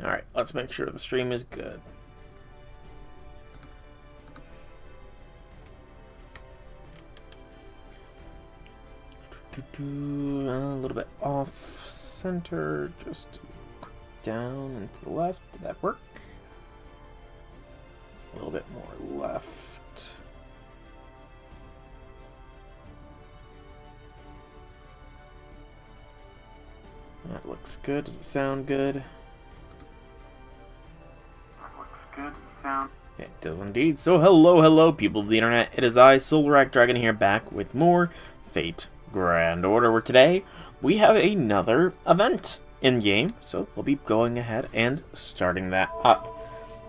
Alright, let's make sure the stream is good. A little bit off center, just down and to the left. Did that work? A little bit more left. That looks good. Does it sound good? That looks good. Does it sound? It does indeed. So hello people of the internet. It is I, Solrak Dragon here, back with more Fate Grand Order, where today we have another event in game, so we'll be going ahead and starting that up.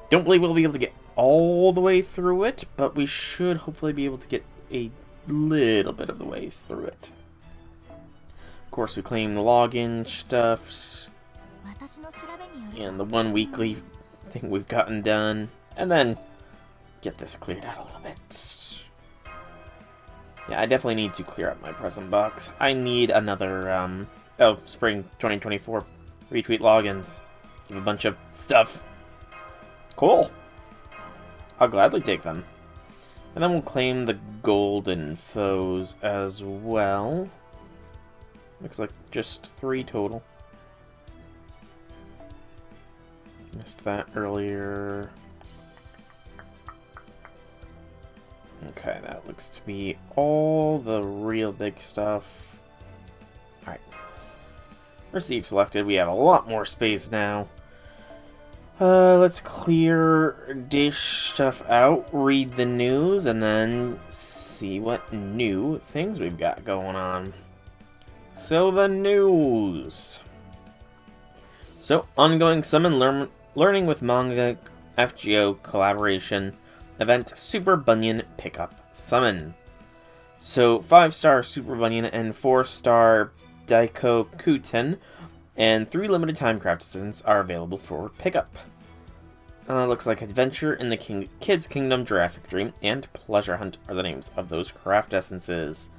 Don't believe we'll be able to get all the way through it, but we should hopefully be able to get a little bit of the ways through it. Of course, we claim the login stuff and the one weekly thing we've gotten done, and then get this cleared out a little bit. Yeah, I definitely need to clear up my present box. I need another, spring 2024 retweet logins. Give a bunch of stuff. Cool. I'll gladly take them. And then we'll claim the golden foes as well. Looks like just 3 total. Missed that earlier. Okay, that looks to be all the real big stuff. Alright. Receive selected. We have a lot more space now. Let's clear dish stuff out, read the news, and then see what new things we've got going on. So, the news. So, ongoing summon learning with Manga FGO collaboration. Event Super Bunyan Pickup Summon. So 5-star Super Bunyan and 4-star Daiko Kuten and 3 limited time craft assistants are available for pickup. Looks like Adventure in the Kids Kingdom, Jurassic Dream, and Pleasure Hunt are the names of those craft essences.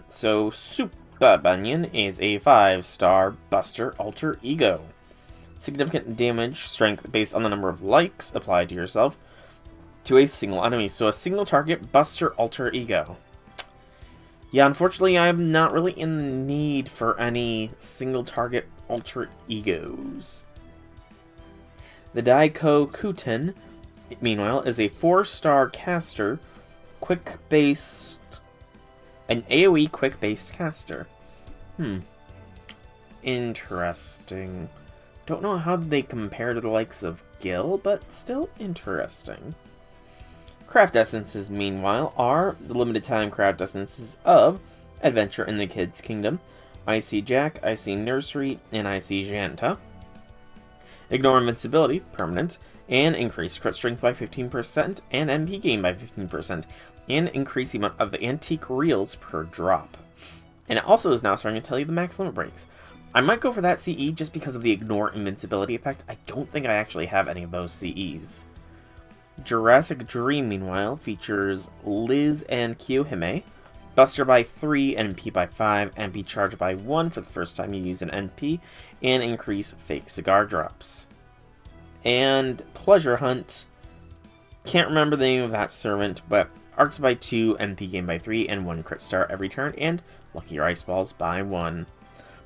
So Super Bunyan is a 5-star Buster Alter Ego. Significant damage strength based on the number of likes applied to yourself to a single enemy. So a single target Buster Alter Ego. Yeah, unfortunately I am not really in the need for any single target Alter Egos. The Daiko Kuten, meanwhile, is a 4-star caster, an AoE quick-based caster. Interesting. Don't know how they compare to the likes of Gil, but still interesting. Craft essences, meanwhile, are the limited time craft essences of Adventure in the Kids Kingdom, Icy Jack, Icy Nursery, and Icy Janta. Ignore Invincibility, permanent, and increase crit strength by 15%, and MP gain by 15%, and increase the amount of antique reels per drop. And it also is now starting to tell you the max limit breaks. I might go for that CE just because of the Ignore Invincibility effect. I don't think I actually have any of those CEs. Jurassic Dream, meanwhile, features Liz and Kiyohime. Buster by 3, NP by 5, NP charge by 1 for the first time you use an NP, and increase fake cigar drops. And Pleasure Hunt, can't remember the name of that servant, but arcs by 2, NP gain by 3, and 1 crit star every turn, and lucky your ice balls by 1.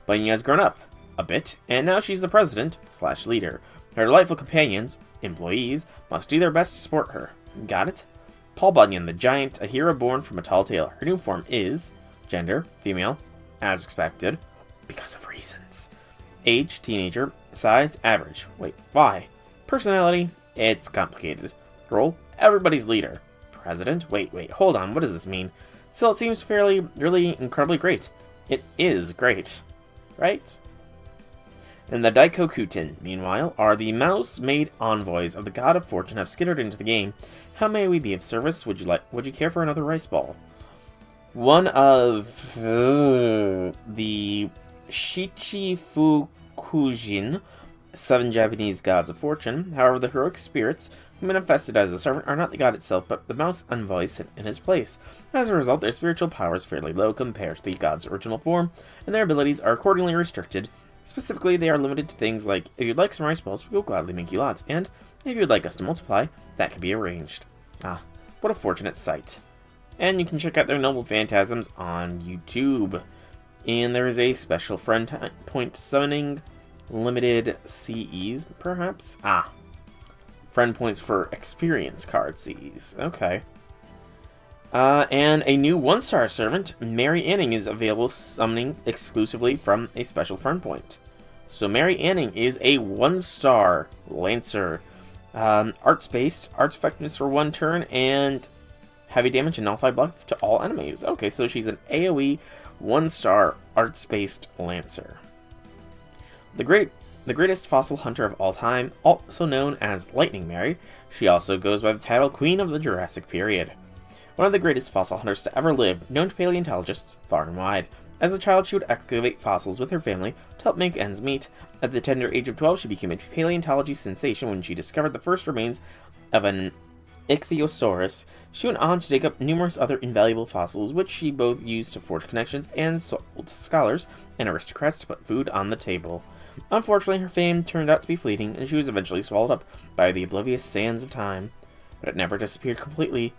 Bunyan has grown up a bit, and now she's the president/leader. Her delightful companions, employees, must do their best to support her. Got it? Paul Bunyan, the giant, a hero born from a tall tale. Her new form is gender, female, as expected, because of reasons. Age, teenager. Size, average. Wait, why? Personality, it's complicated. Role, everybody's leader. President, wait, hold on, what does this mean? Still, it seems really incredibly great. It is great. Right? And the Daiko Kuten, meanwhile, are the mouse-made envoys of the God of Fortune have skittered into the game. How may we be of service? Would you care for another rice ball? One of the Shichifukujin, 7 Japanese gods of fortune. However, the heroic spirits who manifested as a servant are not the god itself, but the mouse envoy sit in his place. As a result, their spiritual power is fairly low compared to the god's original form, and their abilities are accordingly restricted Specifically, they are limited to things like, if you'd like some rice balls, we will gladly make you lots, and if you'd like us to multiply, that can be arranged. Ah, what a fortunate sight. And you can check out their noble phantasms on YouTube. And there is a special friend point summoning limited CEs, perhaps? Ah, friend points for experience card CEs. Okay. And a new 1-star servant, Mary Anning, is available summoning exclusively from a special friend point. So Mary Anning is a 1-star Lancer. Arts-based, arts effectiveness for 1 turn, and heavy damage and nullify buff to all enemies. Okay, so she's an AoE 1-star arts-based Lancer. The greatest fossil hunter of all time, also known as Lightning Mary, she also goes by the title Queen of the Jurassic Period. One of the greatest fossil hunters to ever live, known to paleontologists far and wide. As a child, she would excavate fossils with her family to help make ends meet. At the tender age of 12, she became a paleontology sensation when she discovered the first remains of an ichthyosaurus. She went on to dig up numerous other invaluable fossils, which she both used to forge connections and sold to scholars and aristocrats to put food on the table. Unfortunately, her fame turned out to be fleeting, and she was eventually swallowed up by the oblivious sands of time. But it never disappeared completely.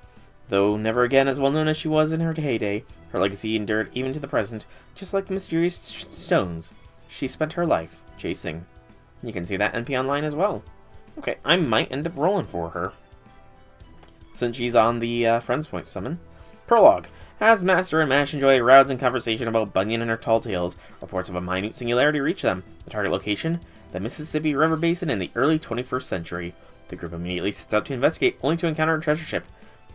Though never again as well known as she was in her heyday, her legacy endured even to the present, just like the mysterious stones she spent her life chasing. You can see that NP online as well. Okay, I might end up rolling for her, since she's on the Friends Point summon. Prologue. As Master and Mash enjoy a rousing conversation about Bunyan and her tall tales, reports of a minute singularity reach them. The target location? The Mississippi River Basin in the early 21st century. The group immediately sets out to investigate, only to encounter a treasure ship,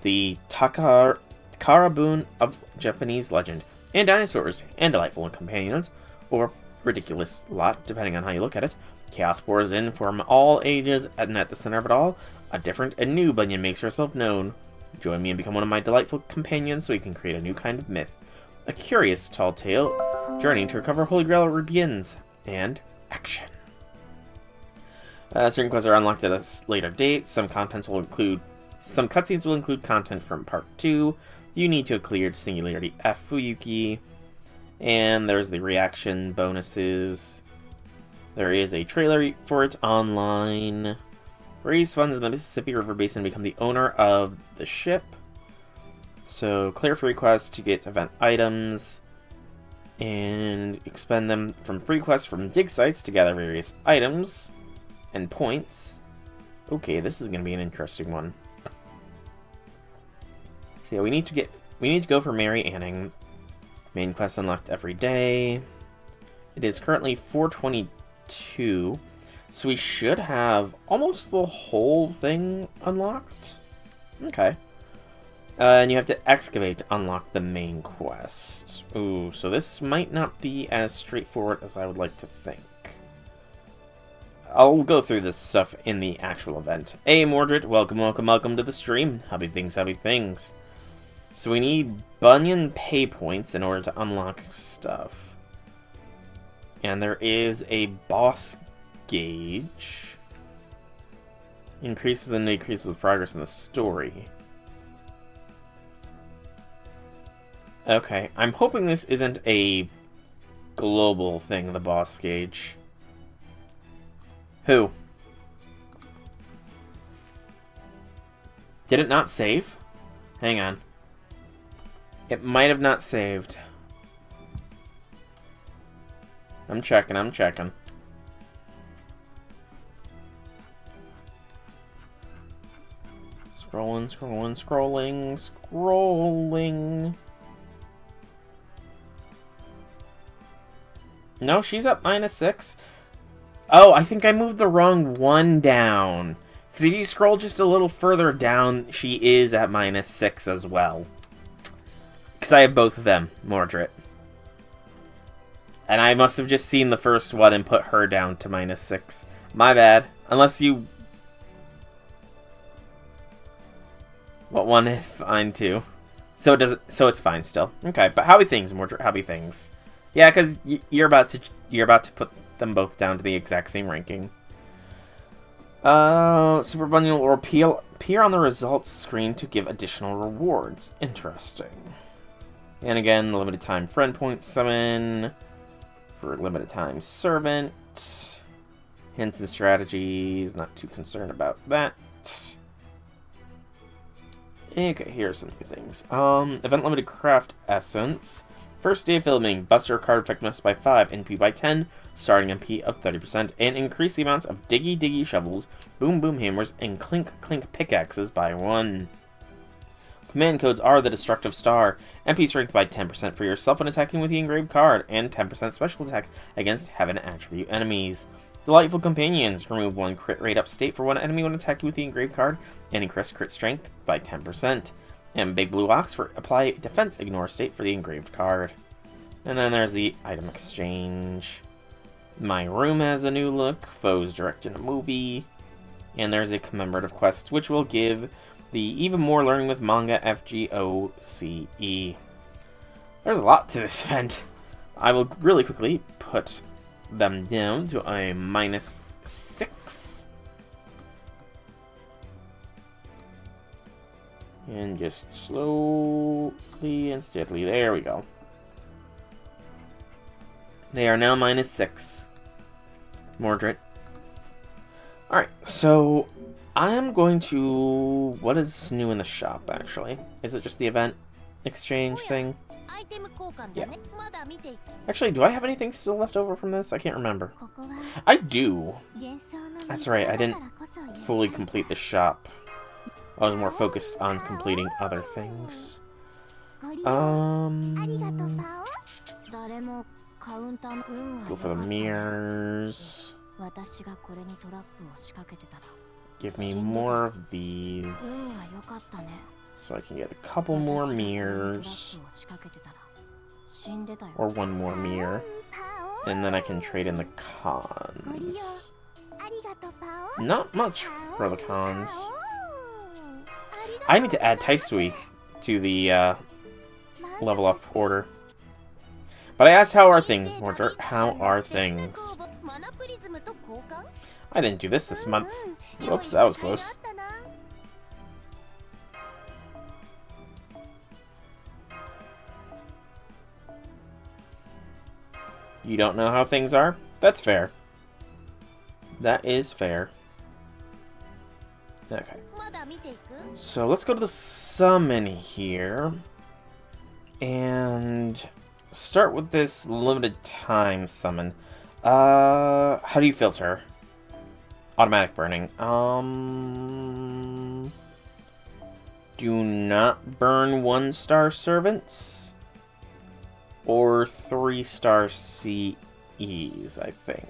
the Takaraboon of Japanese legend, and dinosaurs, and delightful companions, or ridiculous lot, depending on how you look at it. Chaos pours in from all ages, and at the center of it all, a different and new Bunyan makes herself known. Join me and become one of my delightful companions so we can create a new kind of myth. A curious tall tale journey to recover Holy Grail begins, and action. Certain quests are unlocked at a later date. Some cutscenes will include content from Part 2. You need to clear Singularity F Fuyuki. And there's the reaction bonuses. There is a trailer for it online. Raise funds in the Mississippi River Basin and become the owner of the ship. So clear free quests to get event items. And expend them from free quests from dig sites to gather various items and points. Okay, this is going to be an interesting one. So yeah, we need to go for Mary Anning. Main quest unlocked every day. It is currently 4:22, so we should have almost the whole thing unlocked. Okay. And you have to excavate to unlock the main quest. Ooh, so this might not be as straightforward as I would like to think. I'll go through this stuff in the actual event. Hey, Mordred, welcome to the stream. Happy things. So we need Bunyan pay points in order to unlock stuff. And there is a boss gauge. Increases and decreases with progress in the story. Okay, I'm hoping this isn't a global thing, the boss gauge. Who? Did it not save? Hang on. It might have not saved. I'm checking. Scrolling. No, she's up -6. Oh, I think I moved the wrong one down. Because if you scroll just a little further down, she is at -6 as well. Because I have both of them, Mordred. And I must have just seen the first one and put her down to -6. My bad. Unless you... What one if I'm too? So it doesn't. So it's fine still. Okay, but how be things, Mordred? How be things? Yeah, because you're about to put them both down to the exact same ranking. Super Bunyan will appear on the results screen to give additional rewards. Interesting. And again, limited time friend point summon for limited time servant. Hints and strategies, not too concerned about that. Okay, here are some new things. Event limited craft essence. First day of filming, bust your card effectiveness by 5, NP by 10, starting MP of 30%, and increase the amounts of Diggy Diggy shovels, Boom Boom hammers, and Clink Clink pickaxes by 1. Command codes are the Destructive Star, MP strength by 10% for yourself when attacking with the engraved card, and 10% special attack against Heaven attribute enemies. Delightful Companions, remove 1 crit rate upstate for 1 enemy when attacking with the engraved card, and increase crit strength by 10%. And Big Blue Ox for apply defense ignore state for the engraved card. And then there's the item exchange. My room has a new look. Foes direct in a movie. And there's a commemorative quest, which will give the even more learning with manga FGOCE. There's a lot to this event. I will really quickly put them down to a -6. And just slowly and steadily. There we go. They are now -6. Mordred. Alright, so I am going to... What is new in the shop, actually? Is it just the event exchange thing? Yeah. Actually, do I have anything still left over from this? I can't remember. I do. That's right, I didn't fully complete the shop. I was more focused on completing other things. Go for the mirrors. Give me more of these. So I can get a couple more mirrors. Or 1 more mirror. And then I can trade in the cons. Not much for the cons. I need to add Taisui to the level up order. But I asked, how are things, Mordred? How are things? I didn't do this month. Whoops, that was close. You don't know how things are? That's fair. That is fair. Okay. So let's go to the summon here. And start with this limited time summon. How do you filter? Automatic burning. Do not burn 1-star servants. Or 3-star CEs, I think.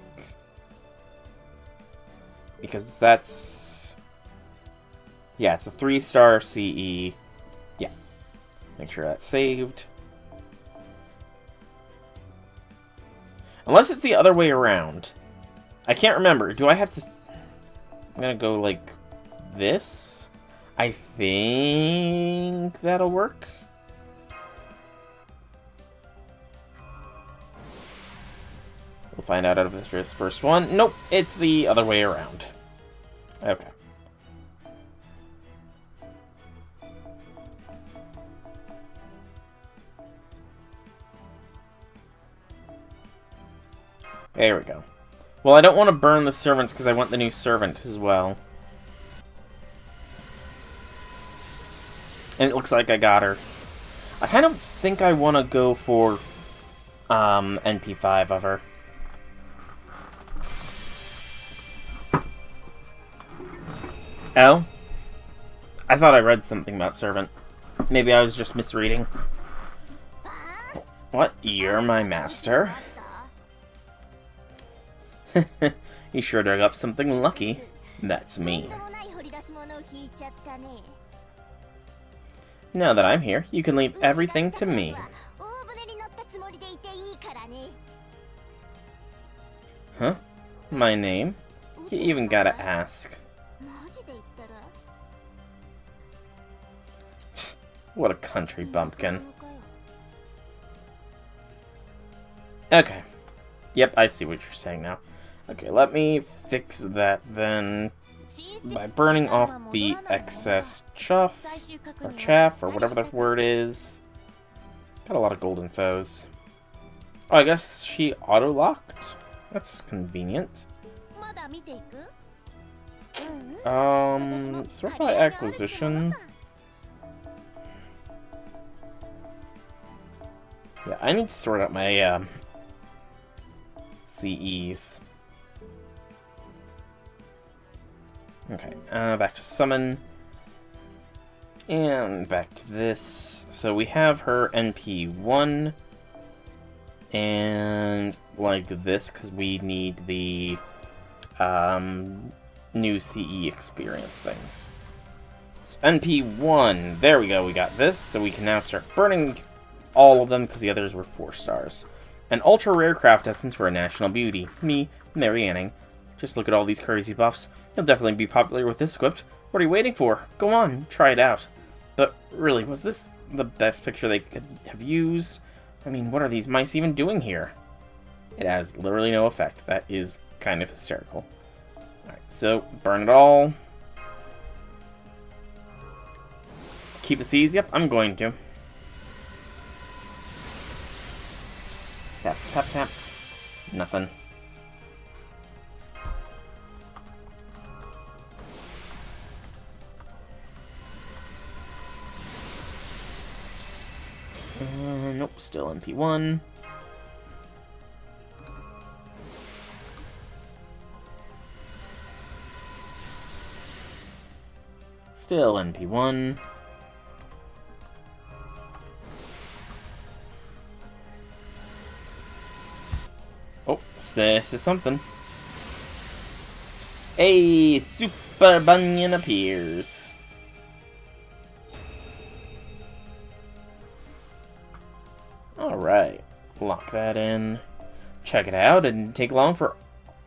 Because that's... Yeah, it's a 3-star CE. Yeah. Make sure that's saved. Unless it's the other way around. I can't remember. Do I have to... I'm gonna go like this. I think that'll work. We'll find out of this first one. Nope, it's the other way around. Okay. There we go. Well, I don't want to burn the servants because I want the new servant as well. And it looks like I got her. I kind of think I want to go for NP5 of her. Oh? I thought I read something about servant. Maybe I was just misreading. What? You're my master? You sure dug up something lucky. That's me. Now that I'm here, you can leave everything to me. Huh? My name? You even gotta ask. What a country bumpkin. Okay. Yep, I see what you're saying now. Okay, let me fix that then by burning off the excess chaff, or whatever the word is. Got a lot of golden foes. Oh, I guess she auto-locked? That's convenient. Sort by acquisition. Yeah, I need to sort out my, CEs. Okay, back to summon. And back to this. So we have her NP1. And like this, because we need the, new CE experience things. So NP1, there we go, we got this, so we can now start burning all of them, because the others were 4 stars. An ultra-rare craft essence for a national beauty. Me, Mary Anning. Just look at all these crazy buffs. You'll definitely be popular with this equipped. What are you waiting for? Go on, try it out. But really, was this the best picture they could have used? I mean, what are these mice even doing here? It has literally no effect. That is kind of hysterical. Alright, so burn it all. Keep the C's? Yep, I'm going to. Tap, tap, tap. Nothing. Nope, still NP1. Still NP1. Oh, this is something. A Super Bunyan appears. Alright, lock that in. Check it out. It didn't take long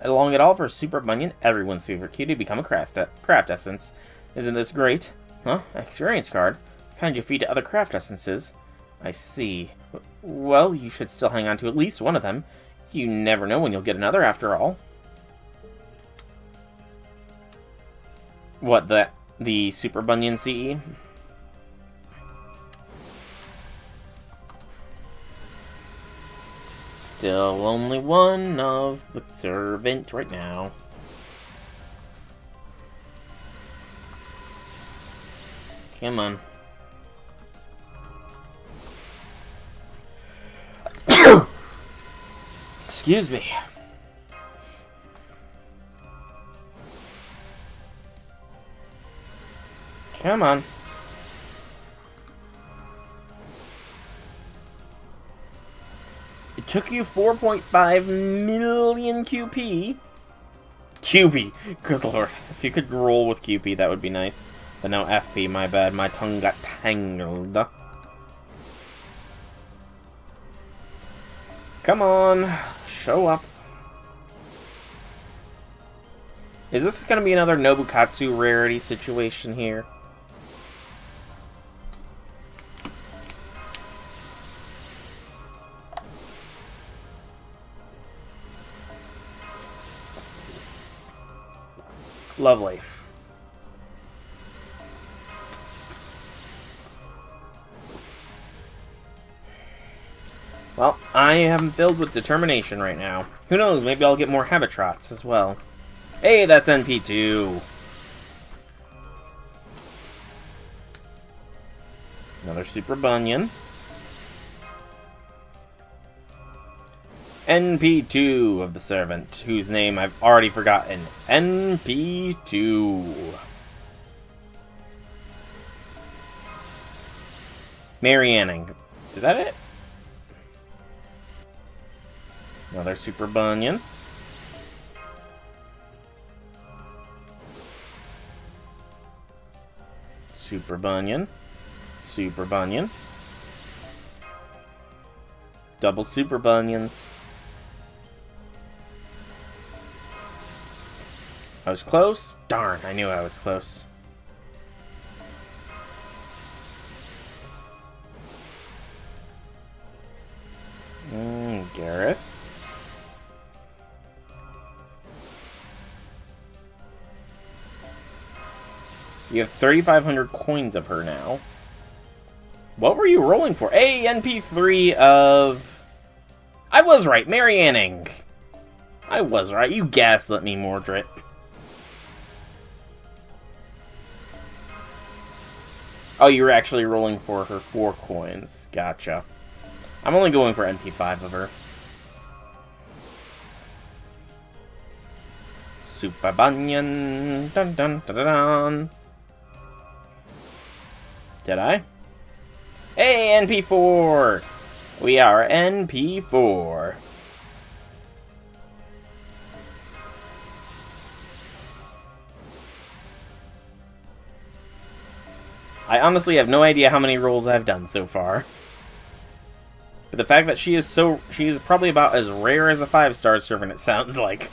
at all for Super Bunyan, everyone's favorite key, to become a craft essence. Isn't this great? Huh? Experience card? Kind you feed to other craft essences. I see. Well, you should still hang on to at least one of them. You never know when you'll get another after all. What, the Super Bunyan CE? Still only one of the servant right now. Come on. Excuse me. Come on. It took you 4.5 million QP. QP. Good lord. If you could roll with QP, that would be nice. But no, FP, my bad. My tongue got tangled. Come on. Show up. Is this going to be another Nobukatsu rarity situation here? Lovely. Well, I am filled with determination right now. Who knows, maybe I'll get more Habitrots as well. Hey, that's NP2. Another Super Bunyan. NP2 of the servant, whose name I've already forgotten. NP2. Mary Anning. Is that it? Another Super Bunyan. Super Bunyan. Super Bunyan. Double Super Bunions. I was close? Darn, I knew I was close. Gareth. You have 3,500 coins of her now. What were you rolling for? A NP3 of... was right, Mary Anning. I was right. You gaslit me, Mordred. Oh, you were actually rolling for her 4 coins. Gotcha. I'm only going for NP5 of her. Super Bunyan. Dun dun dun dun dun. Did I? Hey, NP4! We are NP4. I honestly have no idea how many rolls I've done so far. But the fact that she is probably about as rare as a 5-star servant, it sounds like.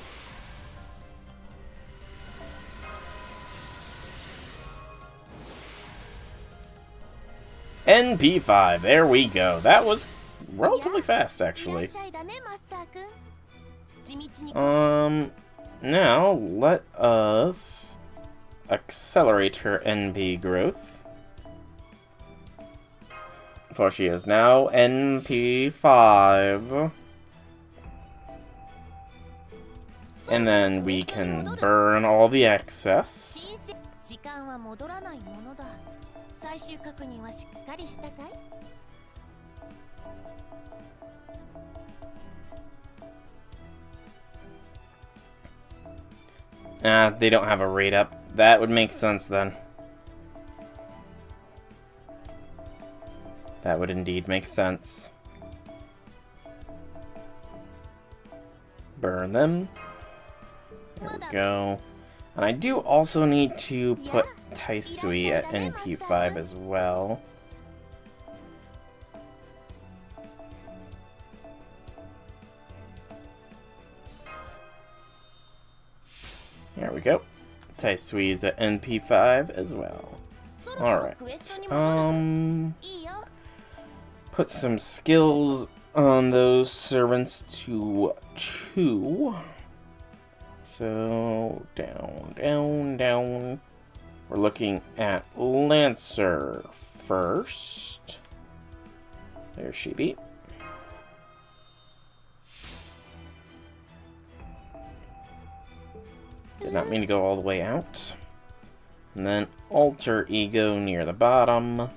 NP5, there we go. That was relatively fast, actually. Now let us accelerate her NP growth. For she is now NP5. And then we can burn all the excess. They don't have a rate up. That would make sense then. That would indeed make sense. Burn them. There we go. And I do also need to put Taisui at NP5 as well. There we go. Taisui's at NP5 as well. Alright. Put some skills on those servants to 2. So, down, down, down. We're looking at Lancer first. There she be. Did not mean to go all the way out. And then Alter Ego near the bottom.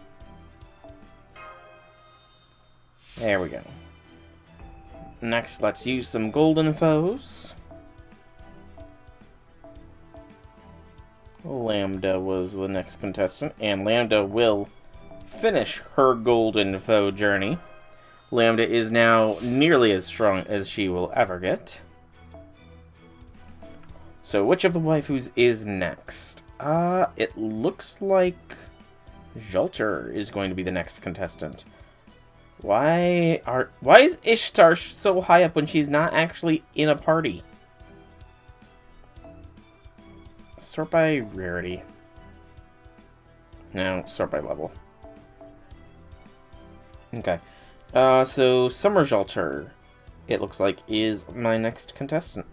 There we go. Next, let's use some golden foes. Lambda was the next contestant, and Lambda will finish her golden foe journey. Lambda is now nearly as strong as she will ever get. So, which of the waifus is next? It looks like Jolter is going to be the next contestant. Why is Ishtar so high up when she's not actually in a party? Sort by rarity. No, sort by level. Okay. So Summer Jolter, it looks like, is my next contestant.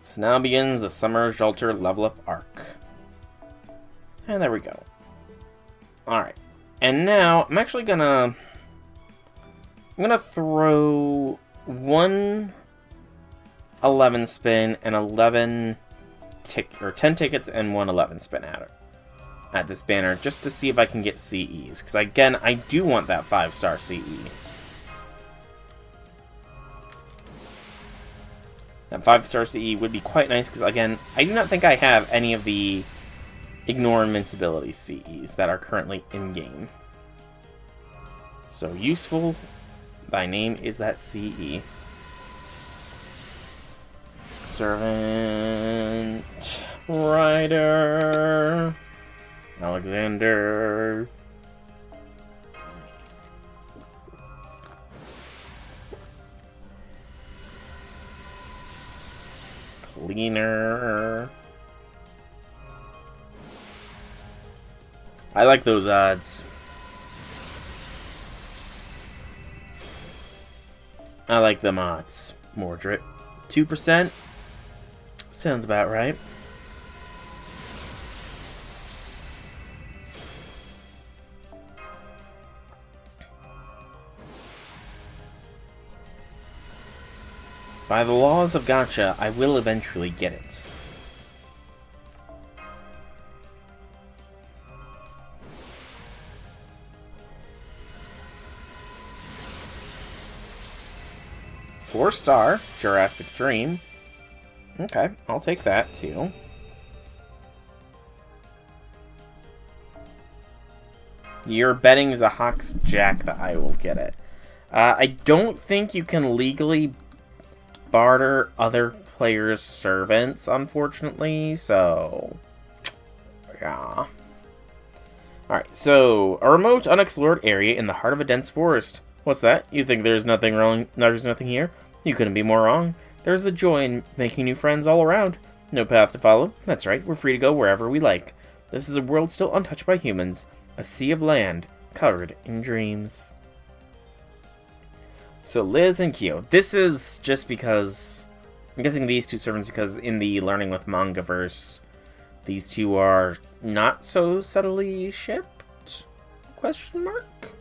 So now begins the Summer Jolter level up arc. And there we go. Alright. And now I'm actually gonna throw 1 11 spin and 10 tickets and 1 11 spin at this banner just to see if I can get CEs, because again, I do want that 5-star CE. That 5-star CE would be quite nice, because again, I do not think I have any of the Ignore Invincibility CEs that are currently in-game. So, useful, thy name is that CE. Servant, Rider, Alexander. Cleaner. I like those odds. I like them odds. Mordred. 2%? Sounds about right. By the laws of gacha, I will eventually get it. Four-star Jurassic Dream. Okay, I'll take that too. You're betting Zahak's Jack that I will get it. I don't think you can legally barter other players' servants, unfortunately, so... yeah. Alright, so, a remote, unexplored area in the heart of a dense forest. What's that? You think there's nothing wrong? There's nothing here? You couldn't be more wrong. There's the joy in making new friends all around. No path to follow. That's right, we're free to go wherever we like. This is a world still untouched by humans. A sea of land, covered in dreams. So, Liz and Kyo. This is just because... I'm guessing these two servants because in the Learning with Mangaverse, these two are not so subtly shipped? Question mark?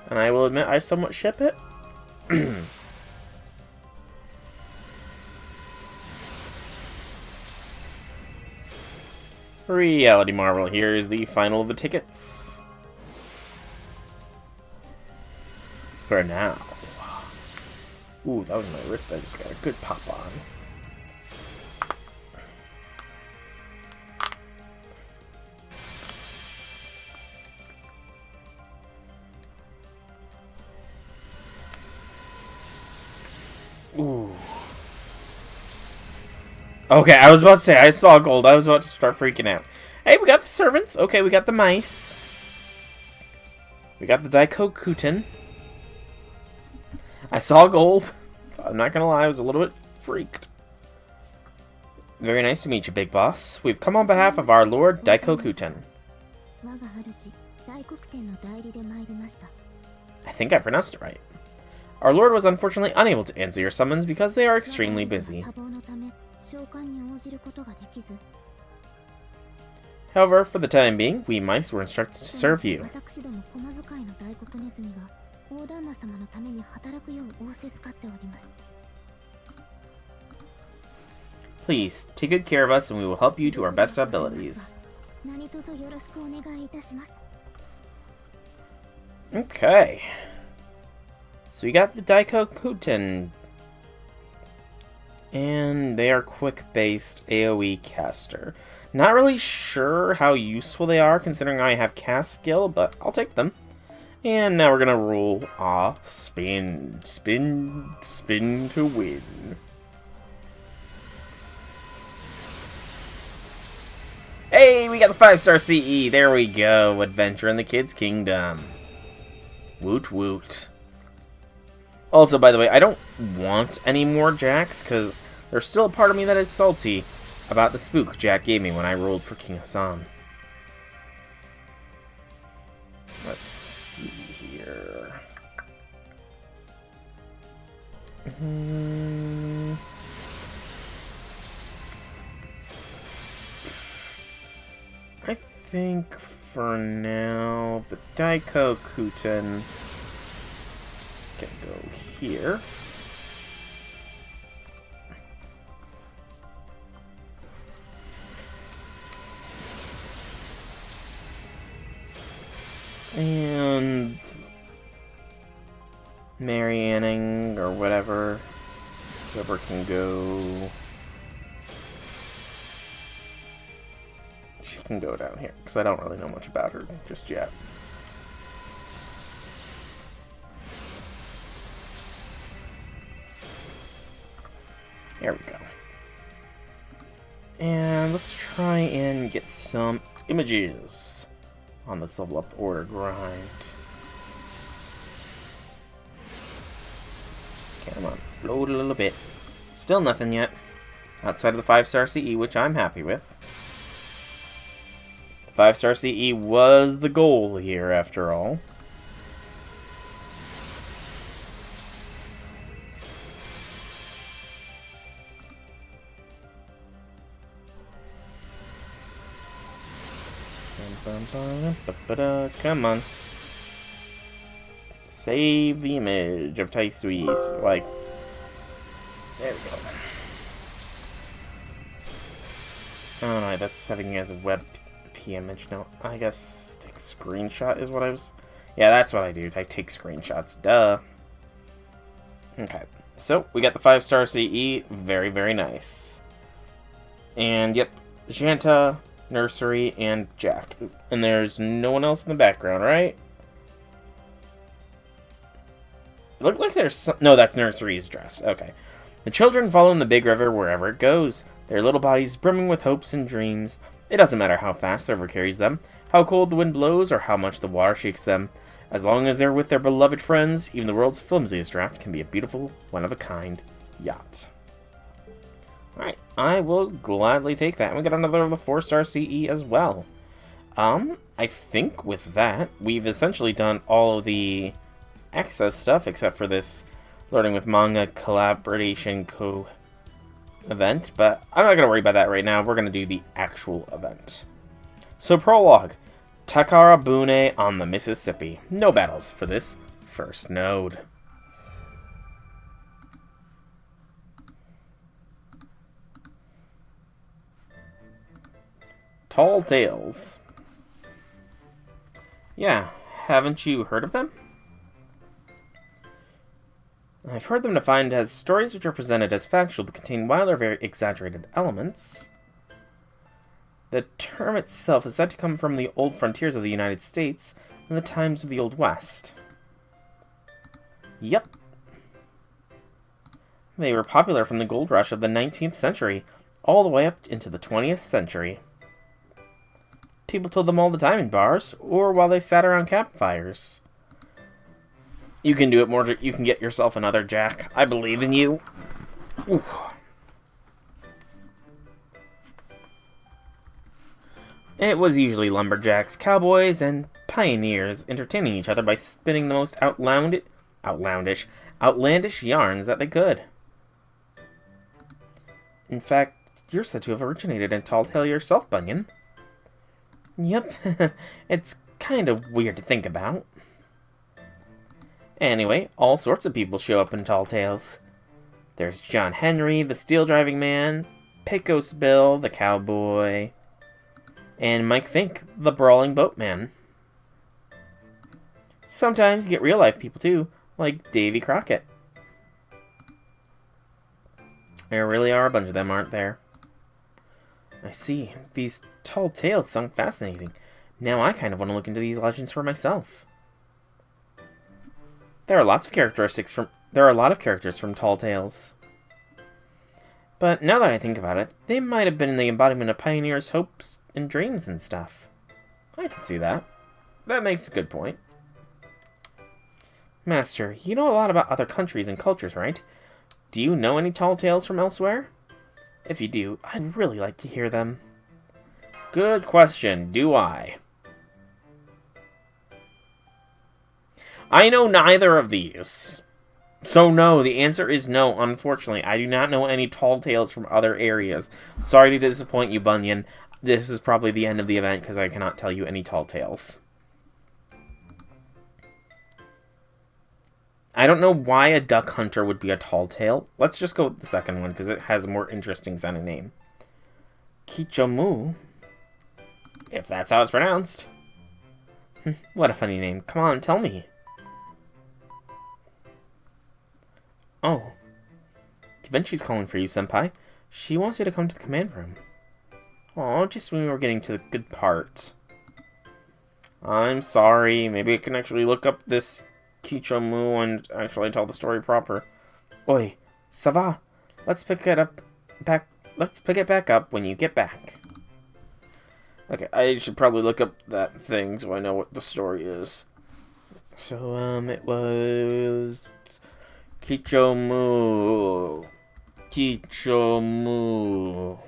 And I will admit I somewhat ship it. Reality Marvel, here is the final of the tickets. For now. Ooh, that was my wrist. I just got a good pop on. Ooh. Okay, I was about to say, I saw gold. I was about to start freaking out. Hey, we got the servants. Okay, we got the mice. We got the Daikokuten. I saw gold. I'm not gonna lie, I was a little bit freaked. Very nice to meet you, Big Boss. We've come on behalf of our Lord Daikokuten. I think I pronounced it right. Our Lord was unfortunately unable to answer your summons because they are extremely busy. However, for the time being, we mice were instructed to serve you. Please, take good care of us and we will help you to our best abilities. Okay. So we got the Daikokuten. And they are quick-based AoE caster. Not really sure how useful they are considering I have cast skill, but I'll take them. And now we're gonna roll a spin. Spin, spin to win. Hey, we got the 5-star CE. There we go. Adventure in the Kids' Kingdom. Woot woot. Also, by the way, I don't want any more Jacks, because there's still a part of me that is salty about the spook Jack gave me when I rolled for King Hassan. Let's see here. I think for now, the Daikokuten can go here. And Mary Anning or whatever, whoever can go. She can go down here because I don't really know much about her just yet. There we go. And let's try and get some images on this level up order grind. Come on, load a little bit. Still nothing yet. Outside of the 5-star CE, which I'm happy with. The 5-star CE was the goal here, after all. Come on. Save the image of Taisui's. Like, There we go. Oh no, that's setting as a web image. No, I guess take a screenshot is what I was... Yeah, that's what I do. I take screenshots. Duh. Okay. So, we got the 5-star CE. Very, very nice. And, yep. Janta, Nursery, and Jack. And there's no one else in the background, right? It looked like there's some... No, that's Nursery's dress. Okay. The children follow in the big river wherever it goes. Their little bodies brimming with hopes and dreams. It doesn't matter how fast the river carries them, how cold the wind blows, or how much the water shakes them. As long as they're with their beloved friends, even the world's flimsiest raft can be a beautiful, one-of-a-kind yacht. Alright, I will gladly take that. And we got another of the 4-star CE as well. I think with that, we've essentially done all of the access stuff, except for this Learning with Manga Collaboration event, but I'm not going to worry about that right now. We're going to do the actual event. So, prologue. Takarabune on the Mississippi. No battles for this first node. Tall Tales. Yeah, haven't you heard of them? I've heard them defined as stories which are presented as factual but contain wild or very exaggerated elements. The term itself is said to come from the old frontiers of the United States and the times of the Old West. Yep. They were popular from the gold rush of the 19th century all the way up into the 20th century. People told them all the time in bars or while they sat around campfires. You can do it, Mordred. You can get yourself another, Jack. I believe in you. Ooh. It was usually lumberjacks, cowboys, and pioneers entertaining each other by spinning the most outlandish yarns that they could. In fact, you're said to have originated in Tall Tale yourself, Bunyan. Yep, it's kind of weird to think about. Anyway, all sorts of people show up in Tall Tales. There's John Henry, the steel-driving man, Pecos Bill, the cowboy, and Mike Fink, the brawling boatman. Sometimes you get real-life people, too, like Davy Crockett. There really are a bunch of them, aren't there? I see. These Tall Tales sound fascinating. Now I kind of want to look into these legends for myself. There are a lot of characters from Tall Tales. But now that I think about it, they might have been the embodiment of pioneers' hopes and dreams and stuff. I can see that. That makes a good point. Master, you know a lot about other countries and cultures, right? Do you know any Tall Tales from elsewhere? If you do, I'd really like to hear them. Good question, do I? I know neither of these. So no, the answer is no, unfortunately. I do not know any Tall Tales from other areas. Sorry to disappoint you, Bunyan. This is probably the end of the event because I cannot tell you any Tall Tales. I don't know why a duck hunter would be a Tall Tale. Let's just go with the second one because it has a more interesting sounding name. Kichomu. If that's how it's pronounced. What a funny name. Come on, tell me. Oh. Da Vinci's calling for you, Senpai. She wants you to come to the command room. Oh, just when we were getting to the good part. I'm sorry. Maybe I can actually look up this Kichomu and actually tell the story proper. Oi, ça va? Let's pick it back up when you get back. Okay, I should probably look up that thing so I know what the story is. So, it was Kichomu. Kichomu.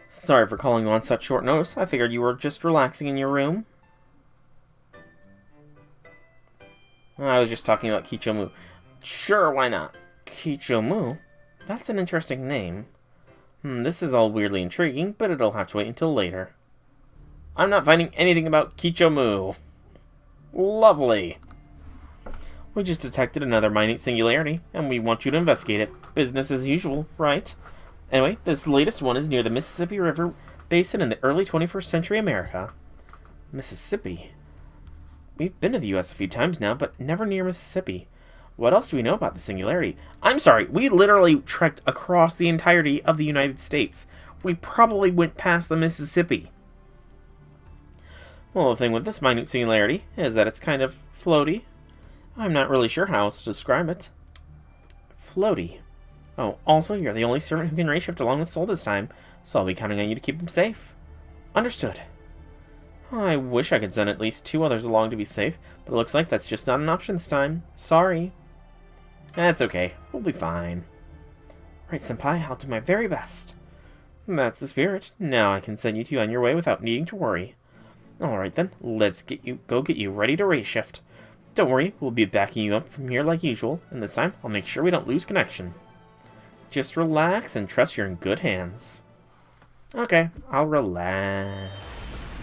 Sorry for calling you on such short notice. I figured you were just relaxing in your room. I was just talking about Kichomu. Sure, why not? Kichomu? That's an interesting name. This is all weirdly intriguing, but it'll have to wait until later. I'm not finding anything about Kichomu. Lovely. We just detected another minute singularity, and we want you to investigate it. Business as usual, right? Anyway, this latest one is near the Mississippi River Basin in the early 21st century America. Mississippi. We've been to the U.S. a few times now, but never near Mississippi. What else do we know about the singularity? I'm sorry, we literally trekked across the entirety of the United States. We probably went past the Mississippi. Well, the thing with this minute singularity is that it's kind of floaty. I'm not really sure how else to describe it. Floaty. Oh, also, you're the only servant who can ray-shift along with Sol this time, so I'll be counting on you to keep him safe. Understood. I wish I could send at least 2 others along to be safe, but it looks like that's just not an option this time. Sorry. That's okay. We'll be fine. Right, Senpai, I'll do my very best. That's the spirit. Now I can send you 2 on your way without needing to worry. Alright then, let's go get you ready to ray-shift. Don't worry, we'll be backing you up from here like usual, and this time I'll make sure we don't lose connection. Just relax and trust you're in good hands. Okay, I'll relax.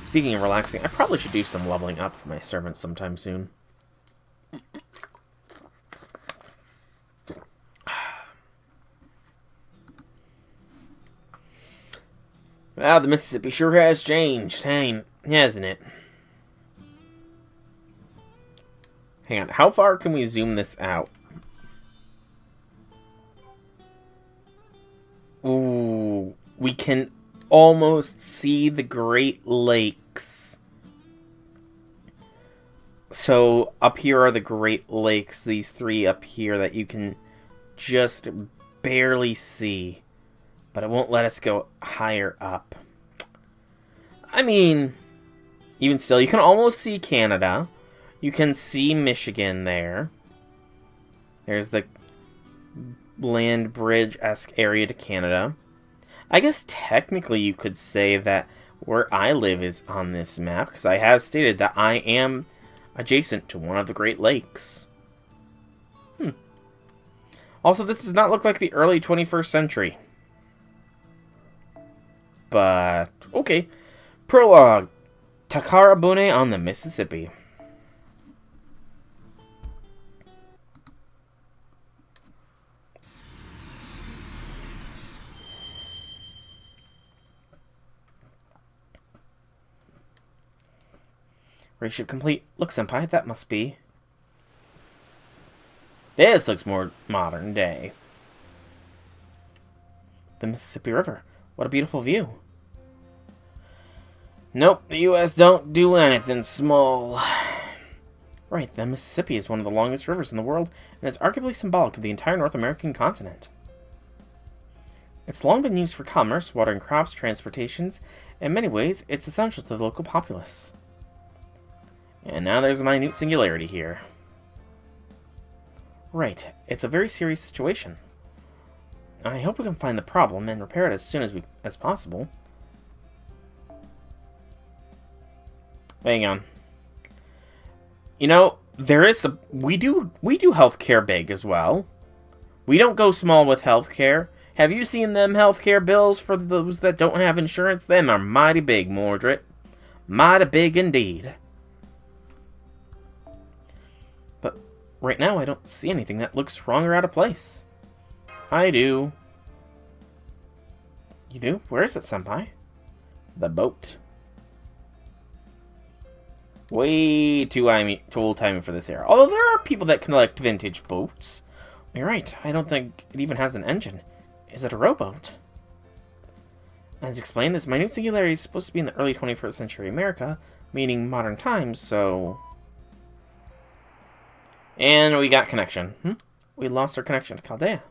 Speaking of relaxing, I probably should do some leveling up of my servants sometime soon. Wow, the Mississippi sure has changed, hasn't it? Hang on, how far can we zoom this out? Ooh, we can almost see the Great Lakes. So, up here are the Great Lakes, these 3 up here that you can just barely see. But it won't let us go higher up. I mean, even still, you can almost see Canada. You can see Michigan there. There's the land bridge-esque area to Canada. I guess technically you could say that where I live is on this map, because I have stated that I am adjacent to one of the Great Lakes. Also, this does not look like the early 21st century. But, okay. Prologue. Takarabune on the Mississippi. Ray-shift complete. Look, Senpai, that must be... This looks more modern day. The Mississippi River. What a beautiful view. Nope, the U.S. don't do anything small. Right, the Mississippi is one of the longest rivers in the world, and it's arguably symbolic of the entire North American continent. It's long been used for commerce, watering crops, transportations. In many ways, it's essential to the local populace. And now there's a minute singularity here. Right, it's a very serious situation. I hope we can find the problem and repair it as soon as possible. Hang on. You know, we do healthcare big as well. We don't go small with healthcare. Have you seen them healthcare bills for those that don't have insurance? Them are mighty big, Mordred. Mighty big indeed. But right now I don't see anything that looks wrong or out of place. I do. You do? Where is it, Senpai? The boat. Way too old-timey for this era. Although there are people that collect vintage boats. You're right, I don't think it even has an engine. Is it a rowboat? As explained, this minute singularity is supposed to be in the early 21st century America, meaning modern times, so... And we got connection. We lost our connection to Chaldea.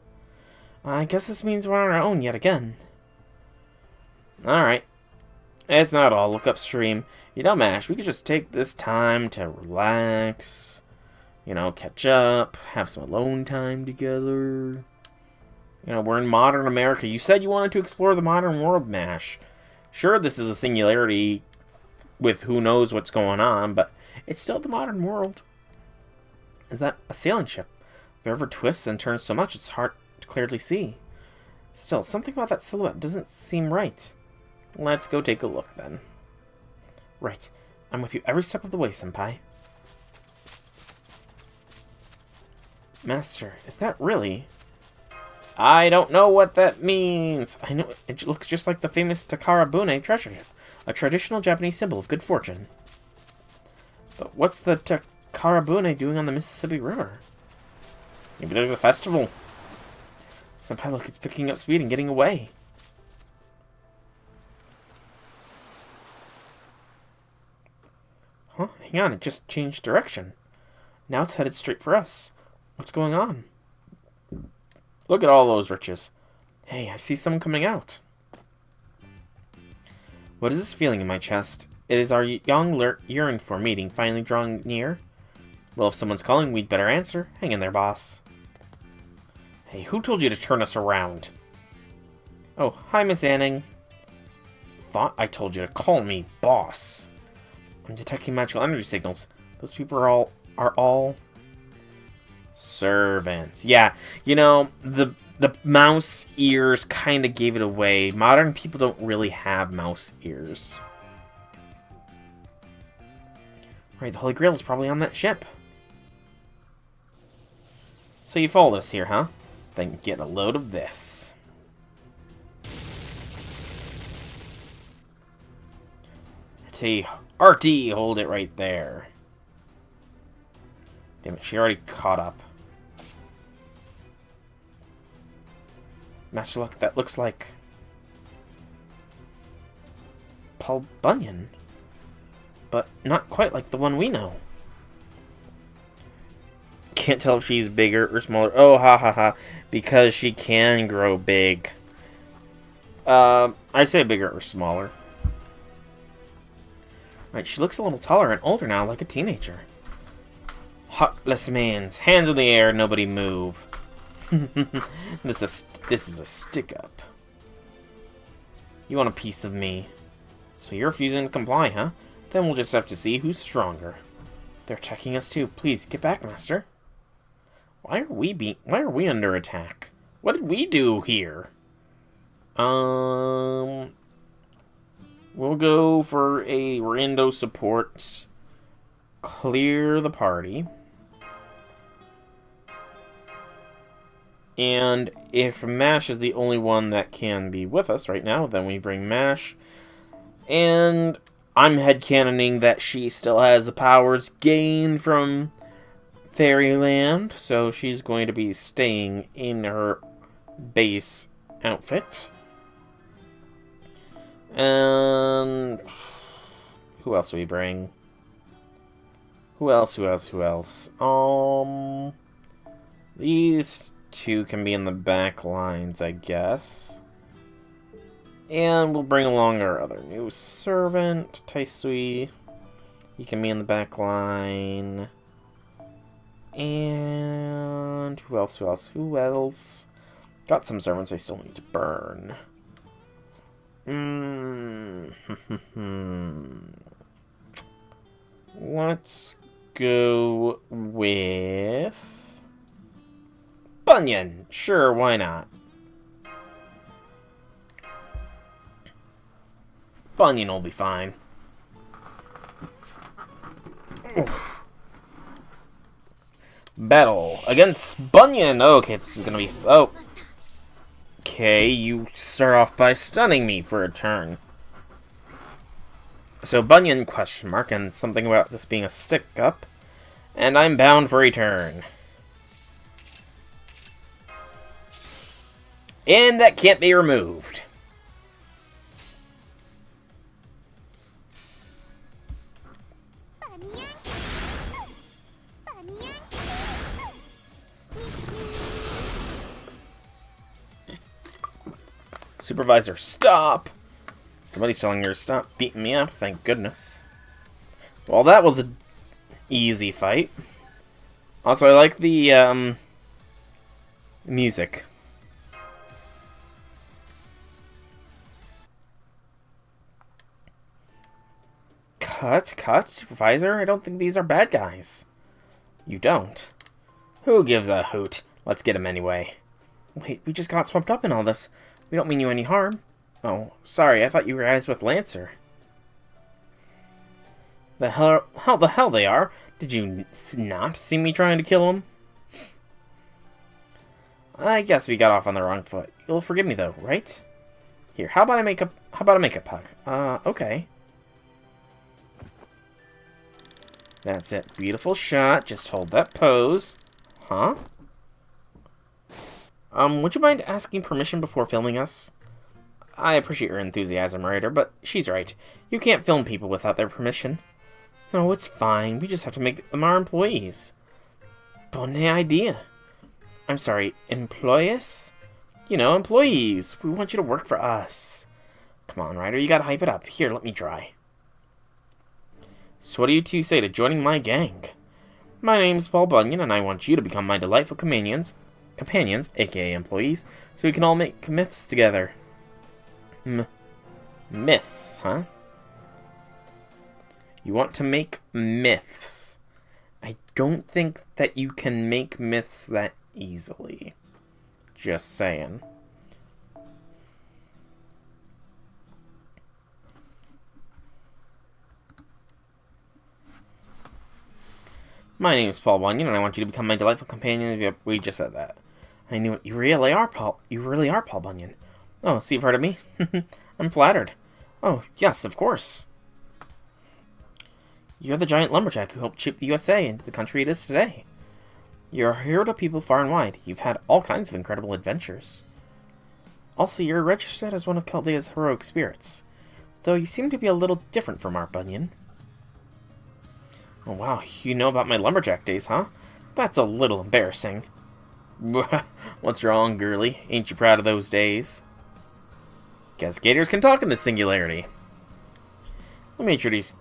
I guess this means we're on our own yet again. Alright. It's not all. Look upstream. You know, Mash, we could just take this time to relax. You know, catch up. Have some alone time together. You know, we're in modern America. You said you wanted to explore the modern world, Mash. Sure, this is a singularity with who knows what's going on, but it's still the modern world. Is that a sailing ship? The river twists and turns so much it's hard to clearly see. Still, something about that silhouette doesn't seem right. Let's go take a look, then. Right. I'm with you every step of the way, Senpai. Master, is that really? I don't know what that means. I know it looks just like the famous Takarabune treasure ship, a traditional Japanese symbol of good fortune. But what's the Takarabune doing on the Mississippi River? Maybe there's a festival. Senpai, look, it's picking up speed and getting away. Huh? Hang on, it just changed direction. Now it's headed straight for us. What's going on? Look at all those riches. Hey, I see someone coming out. What is this feeling in my chest? It is our young yearn for meeting finally drawing near. Well, if someone's calling, we'd better answer. Hang in there, boss. Hey, who told you to turn us around? Oh, hi, Miss Anning. Thought I told you to call me boss. I'm detecting magical energy signals. Those people are all servants. Yeah, you know, the mouse ears kind of gave it away. Modern people don't really have mouse ears. Right, the Holy Grail is probably on that ship. So you followed us here, huh? Then get a load of this. RT, hold it right there. Damn it, she already caught up. Master, look, that looks like Paul Bunyan. But not quite like the one we know. Can't tell if she's bigger or smaller. Oh, ha ha ha. Because she can grow big. I say bigger or smaller. Right, she looks a little taller and older now, like a teenager. Heartless mans, hands in the air, nobody move. This is a stick-up. You want a piece of me. So you're refusing to comply, huh? Then we'll just have to see who's stronger. They're attacking us too. Please, get back, Master. Why are we under attack? What did we do here? We'll go for a rando support. Clear the party. And if Mash is the only one that can be with us right now, then we bring Mash. And I'm headcanoning that she still has the powers gained from Fairyland, so she's going to be staying in her base outfit. And who else do we bring? Who else? These two can be in the back lines, I guess. And we'll bring along our other new servant, Taisui. He can be in the back line. And who else? Got some servants I still need to burn. Let's go with Bunyan. Sure, why not? Bunyan will be fine. Oof. Battle against Bunyan. Okay, this is gonna be... Oh. Okay, you start off by stunning me for a turn. So Bunyan, question mark, and something about this being a stick-up. And I'm bound for a turn. And that can't be removed. Supervisor, stop! Somebody's telling her to stop beating me up, thank goodness. Well, that was an easy fight. Also, I like the, music. Cut, Supervisor, I don't think these are bad guys. You don't? Who gives a hoot? Let's get him anyway. Wait, we just got swept up in all this. We don't mean you any harm. Oh, sorry, I thought you were guys with Lancer. The hell they are? Did you not see me trying to kill him? I guess we got off on the wrong foot. You'll forgive me though, right? Here, how about a makeup puck? Okay. That's it. Beautiful shot. Just hold that pose. Huh? Would you mind asking permission before filming us? I appreciate your enthusiasm, writer, but she's right. You can't film people without their permission. No, it's fine. We just have to make them our employees. Bonne idea. I'm sorry, employees? You know, employees. We want you to work for us. Come on, Ryder, you gotta hype it up. Here, let me try. So what do you two say to joining my gang? My name's Paul Bunyan, and I want you to become my delightful companions, aka employees, so we can all make myths together. Myths, huh? You want to make myths. I don't think that you can make myths that easily. Just saying. My name is Paul Bunyan, and I want you to become my delightful companion. We just said that. I knew it. You really are Paul Bunyan. Oh, so you've heard of me? I'm flattered. Oh, yes, of course. You're the giant lumberjack who helped shape the USA into the country it is today. You're a hero to people far and wide. You've had all kinds of incredible adventures. Also, you're registered as one of Chaldea's heroic spirits, though you seem to be a little different from our Bunyan. Oh wow, you know about my lumberjack days, huh? That's a little embarrassing. What's wrong, girly? Ain't you proud of those days? Guess gators can talk in this singularity. Let me introduce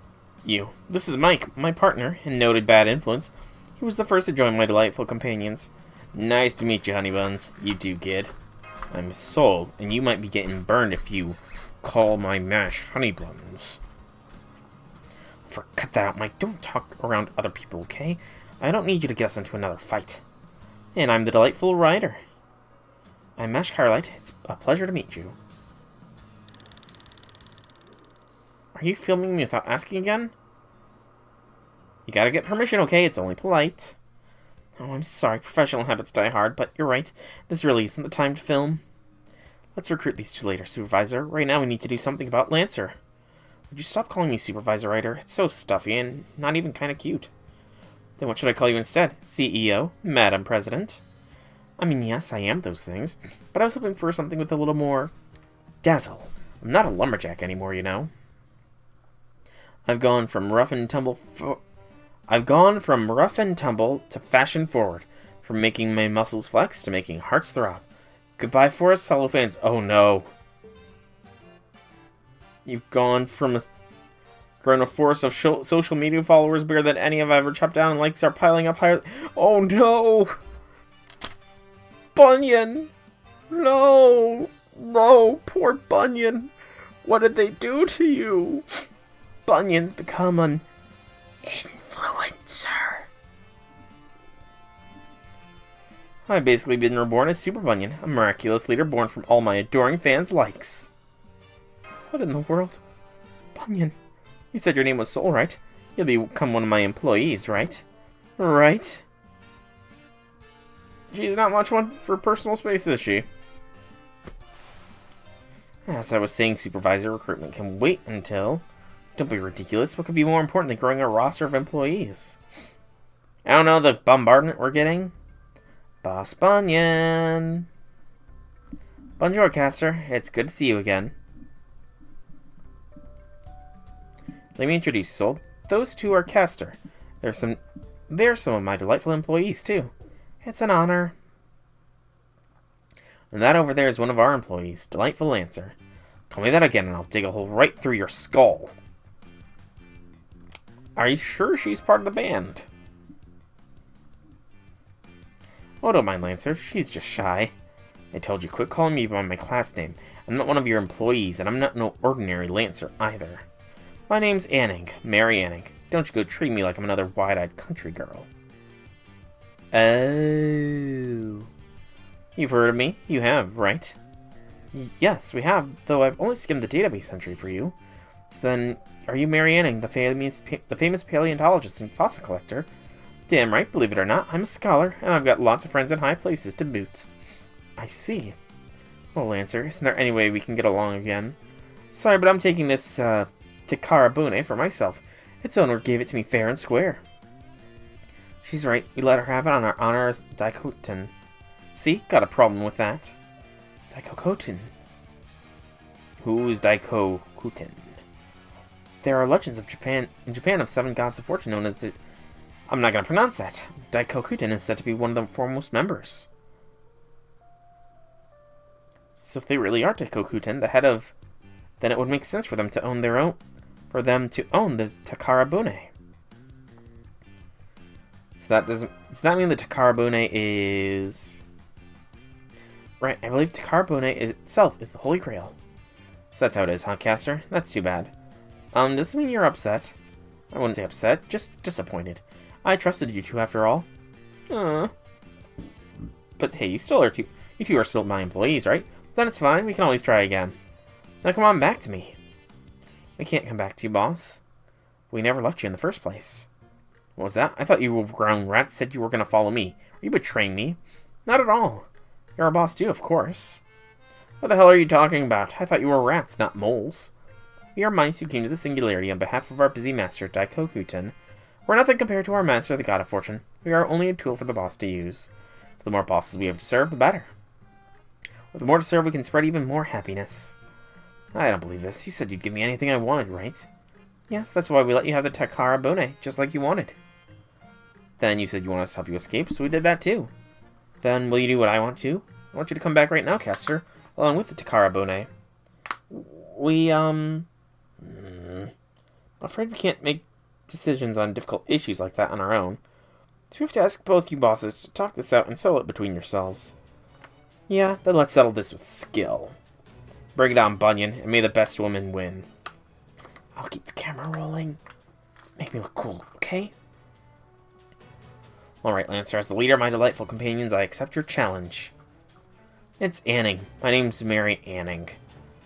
you. This is Mike, my partner and noted bad influence. He was the first to join my delightful companions. Nice to meet you, honey buns. You too, kid. I'm Soul, and you might be getting burned if you call my mash honey buns. Cut that out, Mike. Don't talk around other people, okay? I don't need you to get us into another fight. And I'm the delightful Ryder. I'm Mash Carlite. It's a pleasure to meet you. Are you filming me without asking again? You gotta get permission, okay? It's only polite. Oh, I'm sorry. Professional habits die hard, but you're right. This really isn't the time to film. Let's recruit these two later, Supervisor. Right now we need to do something about Lancer. Would you stop calling me Supervisor, Ryder? It's so stuffy and not even kind of cute. Then what should I call you instead? CEO? Madam President? I mean, yes, I am those things, but I was hoping for something with a little more dazzle. I'm not a lumberjack anymore, you know. I've gone from rough and tumble to fashion forward, from making my muscles flex to making hearts throb. Goodbye, Forest Cellophanes. Oh no. You've grown a force of social media followers bigger than any I've ever chopped down, and likes are piling up higher. Oh no! Bunyan! No! No, poor Bunyan! What did they do to you? Bunyan's become an influencer. I've basically been reborn as Super Bunyan, a miraculous leader born from all my adoring fans' likes. What in the world? Bunyan, you said your name was Soul, right? You'll become one of my employees, right? Right? She's not much one for personal space, is she? As I was saying, Supervisor, recruitment can wait until... Don't be ridiculous. What could be more important than growing a roster of employees? I don't know, the bombardment we're getting? Boss Bunyan! Bonjour, Caster. It's good to see you again. Let me introduce Soul. Those two are Caster. They're some of my delightful employees, too. It's an honor. And that over there is one of our employees, Delightful Lancer. Call me that again and I'll dig a hole right through your skull. Are you sure she's part of the band? Oh, don't mind Lancer. She's just shy. I told you, quit calling me by my class name. I'm not one of your employees, and I'm not no ordinary Lancer either. My name's Anning, Mary Anning. Don't you go treat me like I'm another wide-eyed country girl. Oh. You've heard of me? You have, right? Yes, we have, though I've only skimmed the database entry for you. So then, are you Mary Anning, the famous paleontologist and fossil collector? Damn right, believe it or not, I'm a scholar, and I've got lots of friends in high places to boot. I see. Well, Lancer, isn't there any way we can get along again? Sorry, but I'm taking this, Takara Bune for myself. Its owner gave it to me fair and square. She's right. We let her have it on our honor as Daikoten. See? Got a problem with that. Daikoten. Who's Daikoten? There are legends of Japan in Japan of 7 gods of fortune known as the... I'm not going to pronounce that. Daikoten is said to be one of the foremost members. So if they really are Daikoten, the head of... Then it would make sense for them to own their own... For them to own the Takara Bune. So that doesn't... Does that mean the Takara Bune is... Right, I believe Takara Bune itself is the Holy Grail. So that's how it is, huh, Caster? That's too bad. Does this mean you're upset? I wouldn't say upset, just disappointed. I trusted you two after all. But hey, you two are still my employees, right? Then it's fine, we can always try again. Now come on back to me. We can't come back to you, boss. We never left you in the first place. What was that? I thought you overgrown rats said you were going to follow me. Are you betraying me? Not at all. You're our boss too, of course. What the hell are you talking about? I thought you were rats, not moles. We are mice who came to the singularity on behalf of our busy master, Daikoten. We're nothing compared to our master, the god of fortune. We are only a tool for the boss to use. The more bosses we have to serve, the better. With more to serve, we can spread even more happiness. I don't believe this. You said you'd give me anything I wanted, right? Yes, that's why we let you have the Takara Bune, just like you wanted. Then you said you want us to help you escape, so we did that too. Then will you do what I want to? I want you to come back right now, Caster, along with the Takara Bune. I'm afraid we can't make decisions on difficult issues like that on our own. So we have to ask both you bosses to talk this out and settle it between yourselves. Yeah, then let's settle this with skill. Bring it on, Bunyan, and may the best woman win. I'll keep the camera rolling. Make me look cool, okay? Alright, Lancer, as the leader of my delightful companions, I accept your challenge. It's Anning. My name's Mary Anning.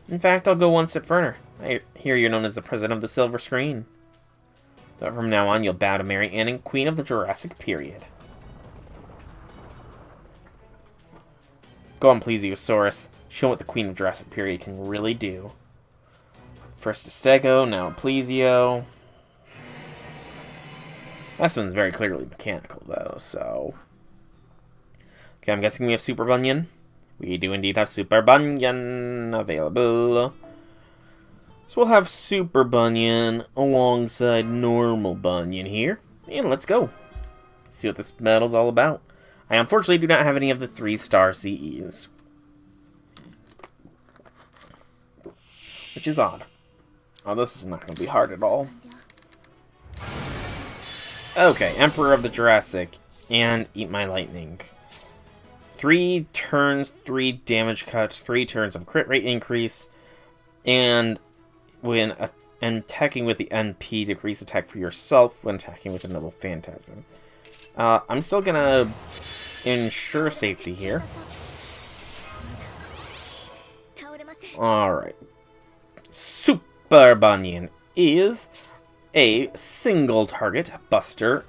In fact, I'll go one step further. I hear you're known as the president of the Silver Screen. But from now on, you'll bow to Mary Anning, Queen of the Jurassic Period. Go on, Plesiosaurus. Show what the Queen of Jurassic Period can really do. First a Stego, now a Plesio. This one's very clearly mechanical, though, so... Okay, I'm guessing we have Super Bunyan. We do indeed have Super Bunyan available. So we'll have Super Bunyan alongside normal Bunyan here. And let's go. See what this battle's all about. I unfortunately do not have any of the 3-star CEs. Which is odd. Oh, this is not going to be hard at all. Okay, Emperor of the Jurassic. And Eat My Lightning. 3 turns, 3 damage cuts, 3 turns of crit rate increase. And when attacking with the NP, decrease attack for yourself when attacking with a Noble Phantasm. I'm still going to ensure safety here. Alright. Super Bunyan is a single target buster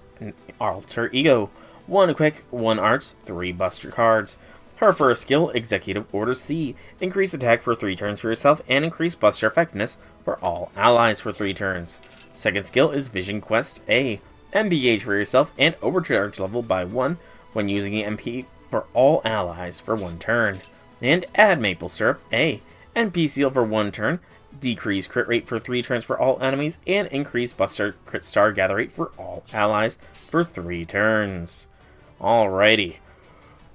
alter ego. 1 quick, 1 arts, 3 buster cards. Her first skill, Executive Order C. Increase attack for 3 turns for yourself and increase buster effectiveness for all allies for 3 turns. Second skill is Vision Quest A. MP gauge for yourself and overcharge level by 1 when using the MP for all allies for 1 turn. And add Maple Syrup A. NP seal for 1 turn. Decrease crit rate for 3 turns for all enemies, and increase Buster Crit Star Gather rate for all allies for 3 turns. Alrighty.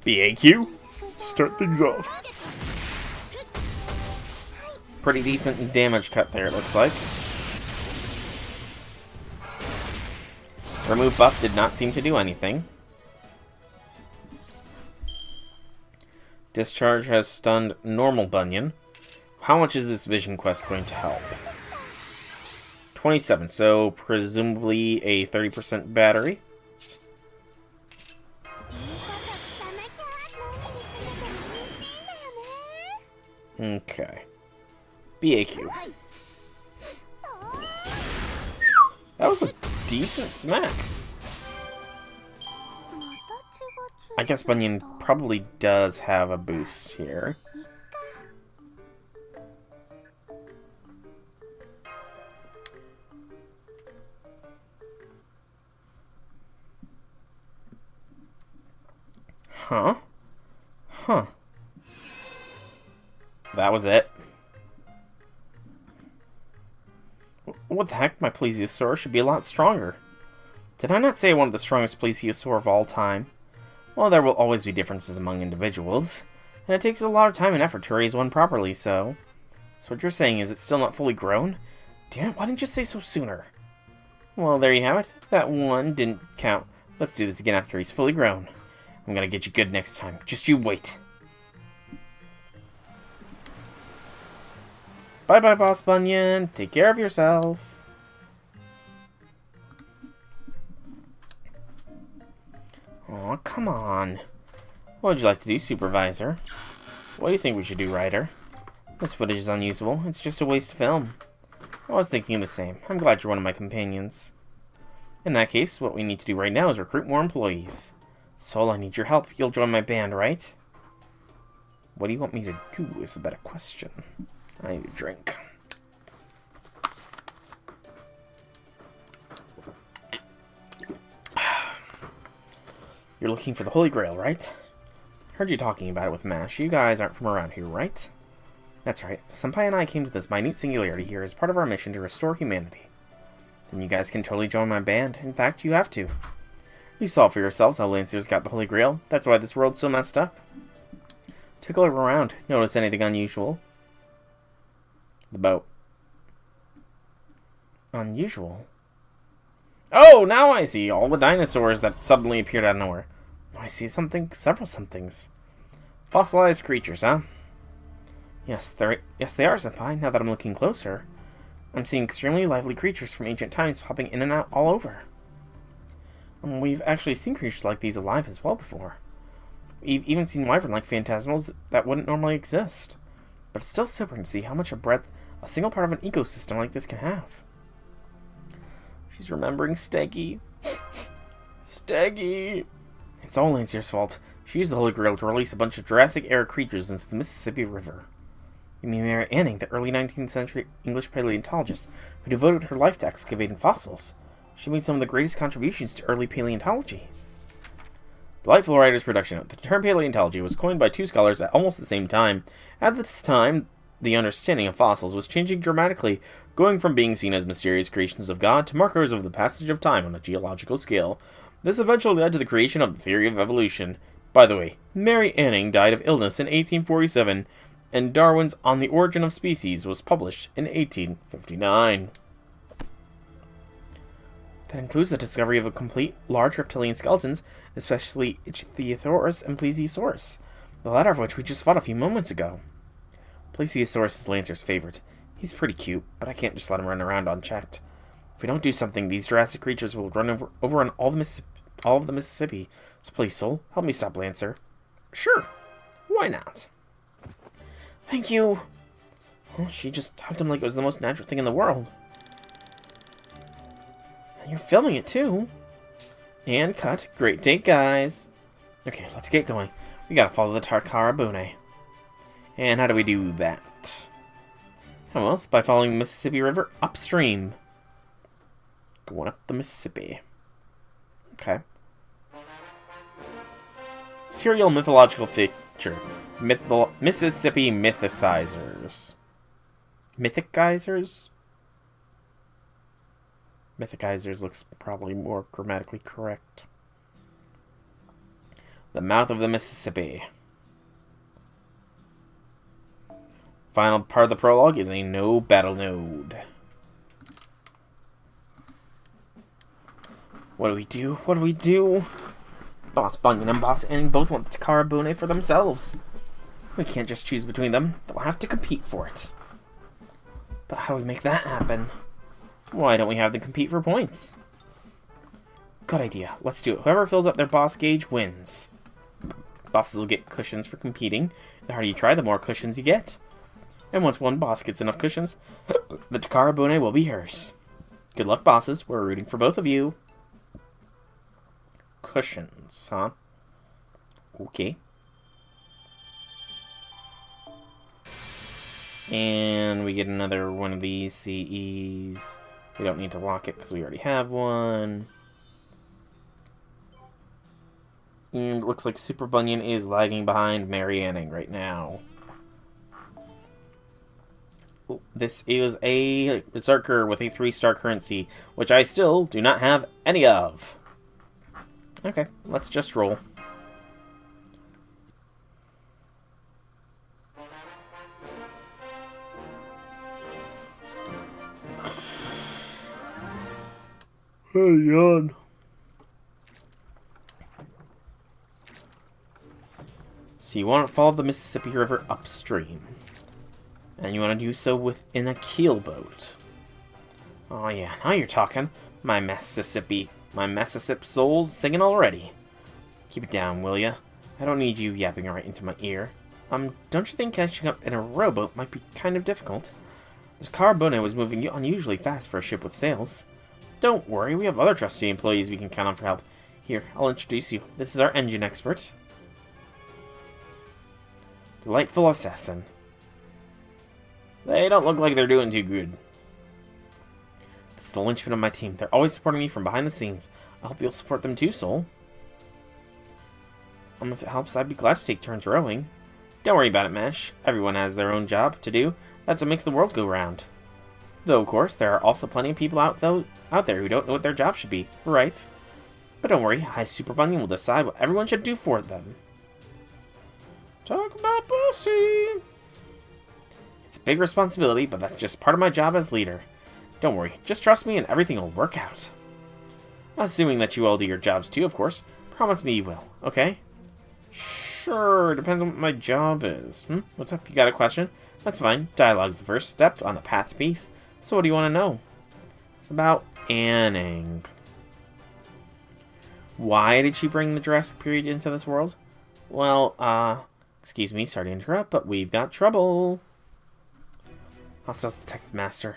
BAQ, start things off. Pretty decent damage cut there, it looks like. Remove buff did not seem to do anything. Discharge has stunned normal Bunyan. How much is this Vision Quest going to help? 27, so presumably a 30% battery. Okay. BAQ. That was a decent smack. I guess Bunyan probably does have a boost here. Huh? Huh. That was it. What the heck? My plesiosaur should be a lot stronger. Did I not say I wanted the strongest plesiosaur of all time? Well, there will always be differences among individuals, and it takes a lot of time and effort to raise one properly, so... So what you're saying is it's still not fully grown? Damn it, why didn't you say so sooner? Well, there you have it. That one didn't count. Let's do this again after he's fully grown. I'm gonna get you good next time. Just you wait. Bye-bye, Boss Bunyan. Take care of yourself. Aw, come on. What would you like to do, Supervisor? What do you think we should do, Ryder? This footage is unusable. It's just a waste of film. I was thinking the same. I'm glad you're one of my companions. In that case, what we need to do right now is recruit more employees. Sol, I need your help. You'll join my band, right? What do you want me to do is the better question. I need a drink. You're looking for the Holy Grail, right? Heard you talking about it with Mash. You guys aren't from around here, right? That's right. Senpai and I came to this minute singularity here as part of our mission to restore humanity. Then you guys can totally join my band. In fact, you have to. You saw for yourselves how Lancers got the Holy Grail. That's why this world's so messed up. Take a look around. Notice anything unusual? The boat. Unusual? Oh, now I see all the dinosaurs that suddenly appeared out of nowhere. I see something, several somethings. Fossilized creatures, huh? Yes, they are, Senpai, now that I'm looking closer. I'm seeing extremely lively creatures from ancient times popping in and out all over. We've actually seen creatures like these alive as well before. We've even seen wyvern-like phantasmals that wouldn't normally exist. But it's still sobering to see how much a breadth a single part of an ecosystem like this can have. She's remembering Steggy. Steggy! It's all Lancer's fault. She used the Holy Grail to release a bunch of Jurassic-era creatures into the Mississippi River. You mean Mary Anning, the early 19th century English paleontologist who devoted her life to excavating fossils. She made some of the greatest contributions to early paleontology. Delightful writer's production note. The term paleontology was coined by two scholars at almost the same time. At this time, the understanding of fossils was changing dramatically, going from being seen as mysterious creations of God to markers of the passage of time on a geological scale. This eventually led to the creation of the theory of evolution. By the way, Mary Anning died of illness in 1847, and Darwin's On the Origin of Species was published in 1859. That includes the discovery of a complete large reptilian skeletons, especially Ichthyosaurus and Plesiosaurus, the latter of which we just fought a few moments ago. Plesiosaurus is Lancer's favorite. He's pretty cute, but I can't just let him run around unchecked. If we don't do something, these Jurassic creatures will run over on all of the Mississippi. So please, Sol, help me stop Lancer. Sure. Why not? Thank you. Well, she just hugged him like it was the most natural thing in the world. And you're filming it, too. And cut. Great take, guys. Okay, let's get going. We gotta follow the Takarabune. And how do we do that? How else? By following the Mississippi River upstream. Going up the Mississippi. Okay. Serial mythological feature. Mississippi mythicizers. Mythicizers? Mythicizers looks probably more grammatically correct. The mouth of the Mississippi. Final part of the prologue is a no battle node. What do we do? What do we do? Boss Bunyan and Boss Anning both want the Takarabune for themselves. We can't just choose between them. They'll have to compete for it. But how do we make that happen? Why don't we have them compete for points? Good idea. Let's do it. Whoever fills up their boss gauge wins. Bosses will get cushions for competing. The harder you try, the more cushions you get. And once one boss gets enough cushions, the Takarabune will be hers. Good luck, bosses. We're rooting for both of you. Cushions, huh? Okay. And we get another one of these CEs. We don't need to lock it because we already have one. And it looks like Super Bunyan is lagging behind Marianning right now. Ooh, this is a Berserker with a 3-star currency, which I still do not have any of. Okay, let's just roll. Oh, yawn. So you want to follow the Mississippi River upstream. And you want to do so in a keelboat. Oh yeah, now you're talking. My Mississippi soul's singing already. Keep it down, will ya? I don't need you yapping right into my ear. Don't you think catching up in a rowboat might be kind of difficult? This Carbone was moving unusually fast for a ship with sails. Don't worry, we have other trusty employees we can count on for help. Here, I'll introduce you. This is our engine expert. Delightful assassin. They don't look like they're doing too good. This is the linchpin of my team. They're always supporting me from behind the scenes. I hope you'll support them too, Soul. If it helps, I'd be glad to take turns rowing. Don't worry about it, Mesh. Everyone has their own job to do. That's what makes the world go round. Though, of course, there are also plenty of people out there who don't know what their job should be, right? But don't worry, I, Super Bunyan, will decide what everyone should do for them. Talk about bossy! It's a big responsibility, but that's just part of my job as leader. Don't worry, just trust me and everything will work out. Assuming that you all do your jobs too, of course. Promise me you will, okay? Sure, depends on what my job is. What's up, you got a question? That's fine, dialogue's the first step on the path to peace. So what do you want to know? It's about Anning. Why did she bring the Jurassic period into this world? Well, excuse me, sorry to interrupt, but we've got trouble. Hostiles detected, Master.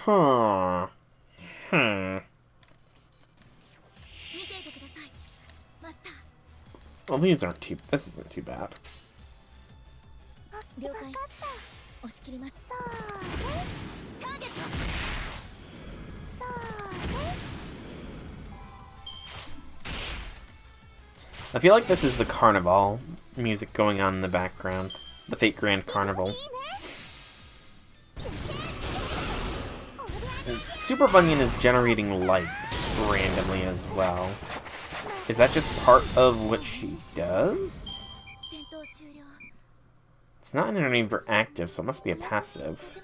Huh. Well, these aren't too... This isn't too bad. I feel like this is the carnival music going on in the background. The Fate Grand Carnival. Super Bunyan is generating lights randomly as well. Is that just part of what she does? It's not in any of her active, so it must be a passive.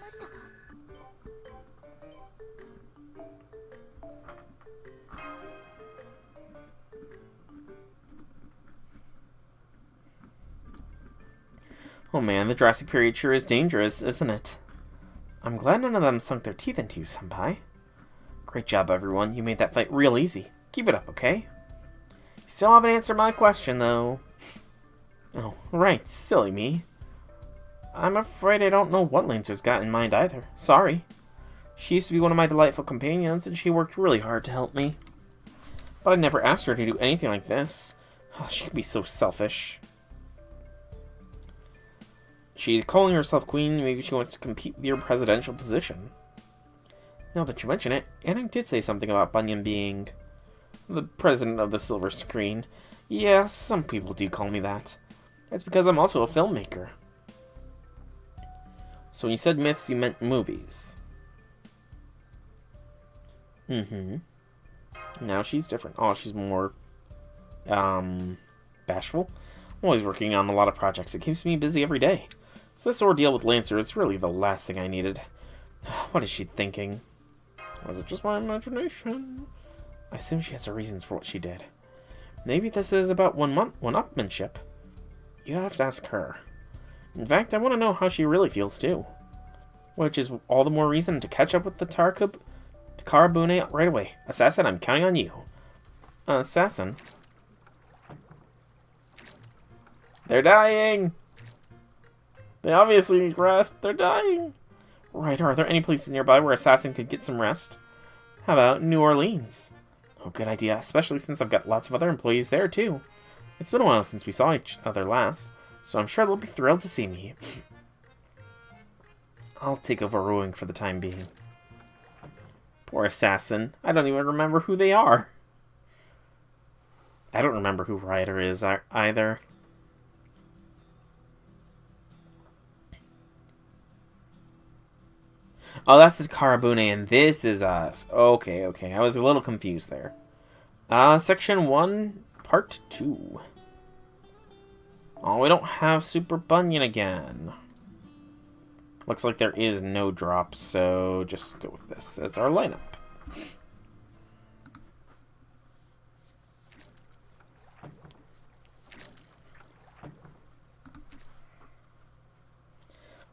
Oh man, the Jurassic period sure is dangerous, isn't it? I'm glad none of them sunk their teeth into you, Senpai. Great job, everyone. You made that fight real easy. Keep it up, okay? You still haven't answered my question, though. Oh, right. Silly me. I'm afraid I don't know what Lancer's got in mind either. Sorry. She used to be one of my delightful companions, and she worked really hard to help me. But I never asked her to do anything like this. Oh, she can be so selfish. She's calling herself queen. Maybe she wants to compete with your presidential position. Now that you mention it, Anning did say something about Bunyan being the president of the silver screen. Yeah, some people do call me that. It's because I'm also a filmmaker. So when you said myths, you meant movies. Now she's different. Oh, she's more, bashful. I'm always working on a lot of projects. It keeps me busy every day. So this ordeal with Lancer is really the last thing I needed. What is she thinking? Was it just my imagination? I assume she has her reasons for what she did. Maybe this is about one-upmanship. You have to ask her. In fact, I want to know how she really feels too. Which is all the more reason to catch up with the Carbone right away. Assassin, I'm counting on you. Assassin? They're dying! They obviously need rest. They're dying. Right, are there any places nearby where Assassin could get some rest? How about New Orleans? Oh, good idea, especially since I've got lots of other employees there, too. It's been a while since we saw each other last. so I'm sure they'll be thrilled to see me. I'll take over rowing for the time being. Poor assassin. I don't even remember who they are. I don't remember who Ryder is either. Oh, that's the Karabune, and this is us. Okay, okay. I was a little confused there. Section 1, Part 2. Oh, we don't have Super Bunyan again. Looks like there is no drop, so just go with this as our lineup.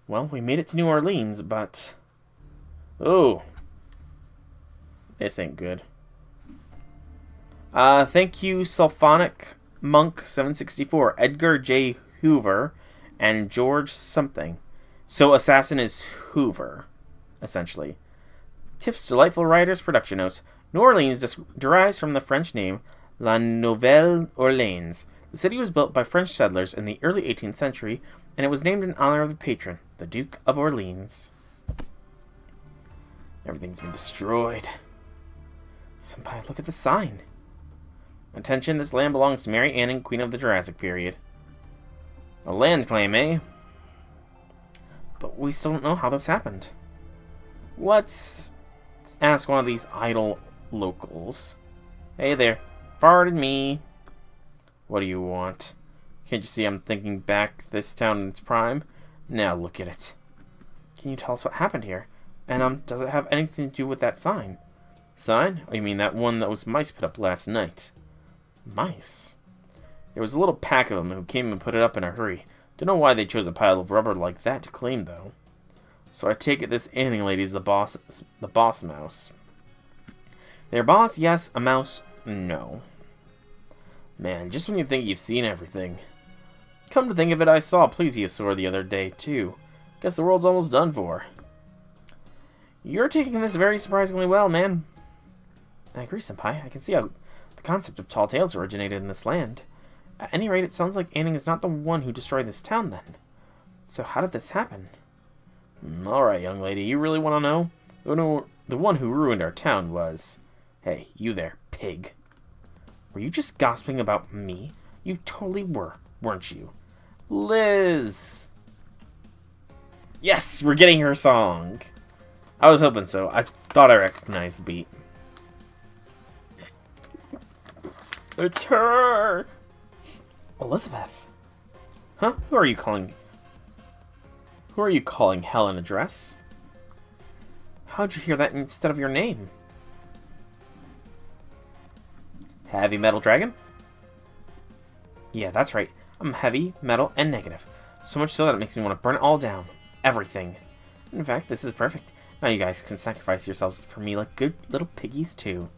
Well, we made it to New Orleans, but... Oh. This ain't good. Thank you, Sulphonic Monk 764, Edgar J. Hoover, and George something. So Assassin is Hoover, essentially. Tips, delightful writers, production notes. New Orleans derives from the French name La Nouvelle Orleans. The city was built by French settlers in the early 18th century, and it was named in honor of the patron, the Duke of Orleans. Everything's been destroyed. Senpai, look at the sign. Attention, this land belongs to Mary Anning, Queen of the Jurassic period. A land claim, eh? But we still don't know how this happened. Let's ask one of these idle locals. Hey there. Pardon me. What do you want? Can't you see I'm thinking back this town in its prime? Now look at it. Can you tell us what happened here? And, does it have anything to do with that sign? Sign? Oh, you mean that one that was mice put up last night? Mice? There was a little pack of them who came and put it up in a hurry. Don't know why they chose a pile of rubber like that to claim, though. So I take it this Anning lady's the boss mouse. Their boss, yes. A mouse, no. Man, just when you think you've seen everything. Come to think of it, I saw a plesiosaur the other day, too. Guess the world's almost done for. You're taking this very surprisingly well, man. I agree, Senpai. I can see how the concept of tall tales originated in this land. At any rate, it sounds like Anning is not the one who destroyed this town, then. So how did this happen? Alright, young lady, you really want to know? The one who ruined our town was... Hey, you there, pig. Were you just gossiping about me? You totally were, weren't you? Liz! Yes, we're getting her song. I was hoping so. I thought I recognized the beat. It's her! Elizabeth. Huh? Who are you calling Helen a dress? How'd you hear that instead of your name? Heavy Metal Dragon? Yeah, that's right. I'm heavy, metal, and negative. So much so that it makes me want to burn it all down. Everything. In fact, this is perfect. Now you guys can sacrifice yourselves for me like good little piggies too.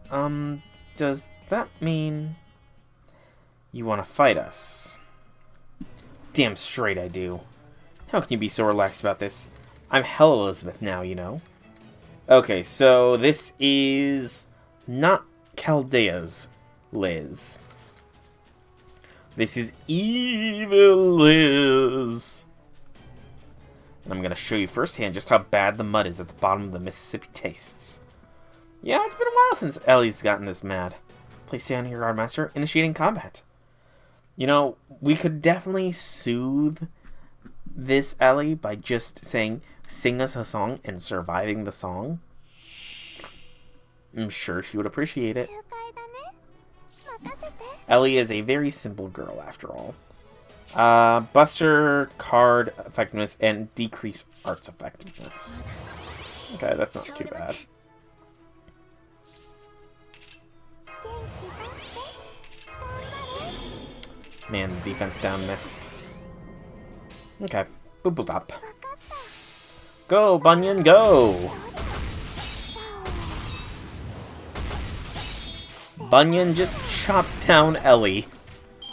Does that mean you want to fight us? Damn straight I do. How can you be so relaxed about this? I'm Hell Elizabeth now, you know. Okay, so this is not Chaldea's Liz. This is Evil Liz. And I'm going to show you firsthand just how bad the mud is at the bottom of the Mississippi tastes. Yeah, it's been a while since Ellie's gotten this mad. Please stay on here, Guard Master. Initiating combat. You know, we could definitely soothe this Ellie by just saying, sing us a song and surviving the song. I'm sure she would appreciate it. Ellie is a very simple girl, after all. Buster card effectiveness and decrease arts effectiveness. Okay, that's not too bad. Man, the defense down missed. Okay. Boop boop bop. Go, Bunyan, go! Bunyan just chopped down Ellie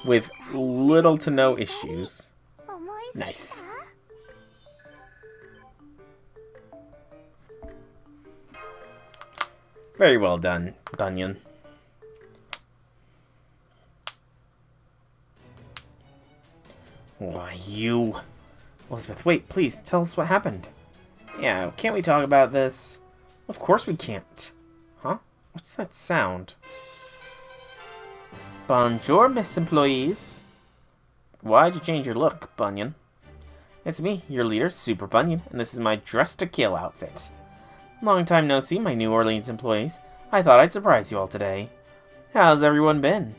with little to no issues. Nice. Very well done, Bunyan. Why, you... Elizabeth, wait, please, tell us what happened. Yeah, can't we talk about this? Of course we can't. Huh? What's that sound? Bonjour, Miss Employees. Why'd you change your look, Bunyan? It's me, your leader, Super Bunyan, and this is my dress-to-kill outfit. Long time no see, my New Orleans employees. I thought I'd surprise you all today. How's everyone been?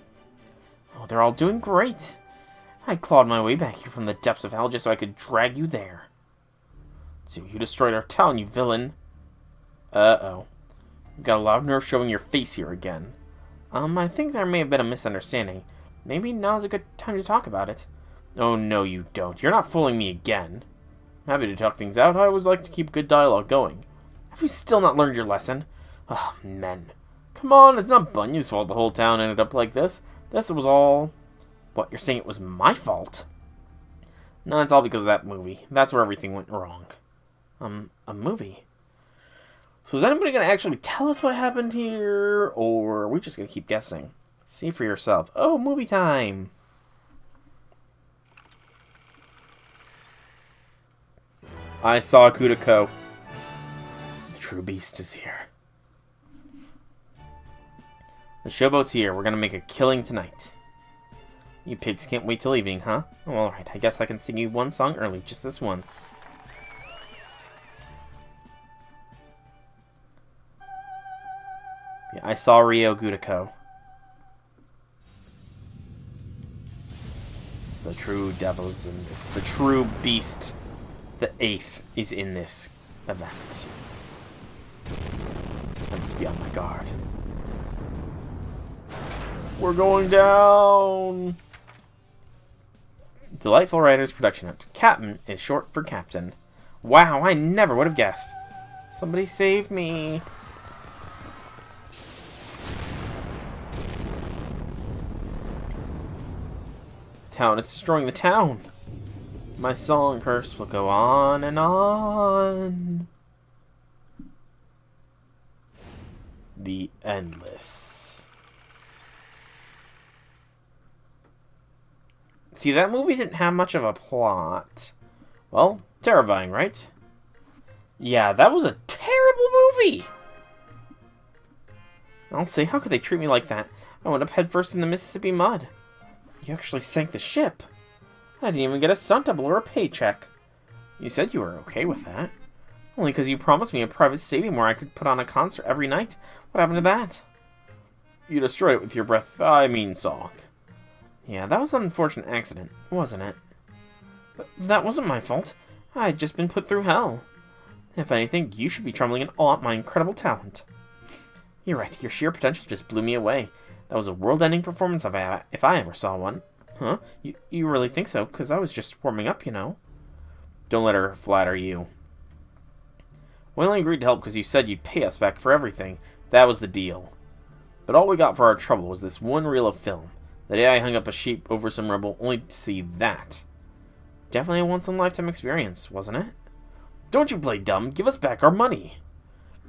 Oh, they're all doing great. I clawed my way back here from the depths of hell just so I could drag you there. So you destroyed our town, you villain. Uh-oh. You've got a lot of nerve showing your face here again. I think there may have been a misunderstanding. Maybe now's a good time to talk about it. Oh, no, you don't. You're not fooling me again. I'm happy to talk things out. I always like to keep good dialogue going. Have you still not learned your lesson? Oh, men. Come on, it's not Bunyan's fault the whole town ended up like this. This was all... What, you're saying it was my fault? No, it's all because of that movie. That's where everything went wrong. A movie? So is anybody going to actually tell us what happened here? Or are we just going to keep guessing? See for yourself. Oh, movie time! I saw Kudako. The true beast is here. The showboat's here. We're going to make a killing tonight. You pigs can't wait till evening, huh? Oh, alright. I guess I can sing you one song early, just this once. Yeah, I saw Rio Gudako. It's the true devil's in this. The true beast. The eighth is in this event. I must be on my guard. We're going down! Delightful Writers Production Note. Captain is short for captain. Wow, I never would have guessed. Somebody save me. Town is destroying the town. My song curse will go on and on. The Endless. See, that movie didn't have much of a plot. Well, terrifying, right? Yeah, that was a terrible movie! I'll say, how could they treat me like that? I went up headfirst in the Mississippi mud. You actually sank the ship. I didn't even get a stunt double or a paycheck. You said you were okay with that. Only because you promised me a private stadium where I could put on a concert every night. What happened to that? You destroyed it with your song. Yeah, that was an unfortunate accident, wasn't it? But that wasn't my fault. I had just been put through hell. If anything, you should be trembling in awe at my incredible talent. You're right, your sheer potential just blew me away. That was a world-ending performance if I ever saw one. Huh? You really think so? Because I was just warming up, you know. Don't let her flatter you. We only agreed to help because you said you'd pay us back for everything. That was the deal. But all we got for our trouble was this one reel of film. The day I hung up a sheep over some rubble, only to see that. Definitely a once-in-a-lifetime experience, wasn't it? Don't you play dumb. Give us back our money.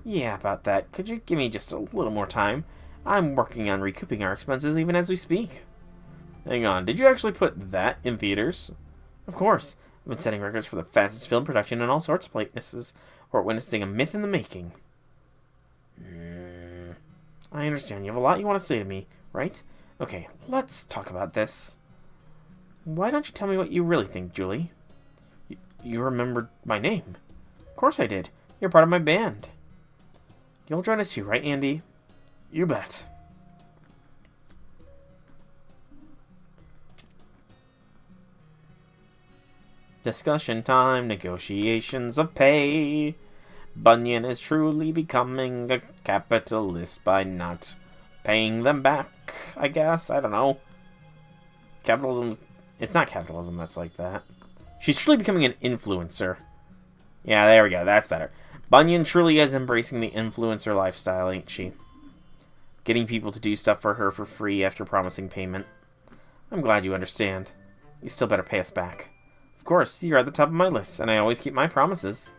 Yeah, about that. Could you give me just a little more time? I'm working on recouping our expenses even as we speak. Hang on, did you actually put that in theaters? Of course. I've been setting records for the fastest film production and all sorts of places, or witnessing a myth in the making. I understand. You have a lot you want to say to me, right? Okay, let's talk about this. Why don't you tell me what you really think, Julie? You remembered my name. Of course I did. You're part of my band. You'll join us too, right, Andy? You bet. Discussion time, negotiations of pay. Bunyan is truly becoming a capitalist by not paying them back, I guess. I don't know. Capitalism... It's not capitalism that's like that. She's truly becoming an influencer. Yeah, there we go. That's better. Bunyan truly is embracing the influencer lifestyle, ain't she? Getting people to do stuff for her for free after promising payment. I'm glad you understand. You still better pay us back. Of course, you're at the top of my list, and I always keep my promises.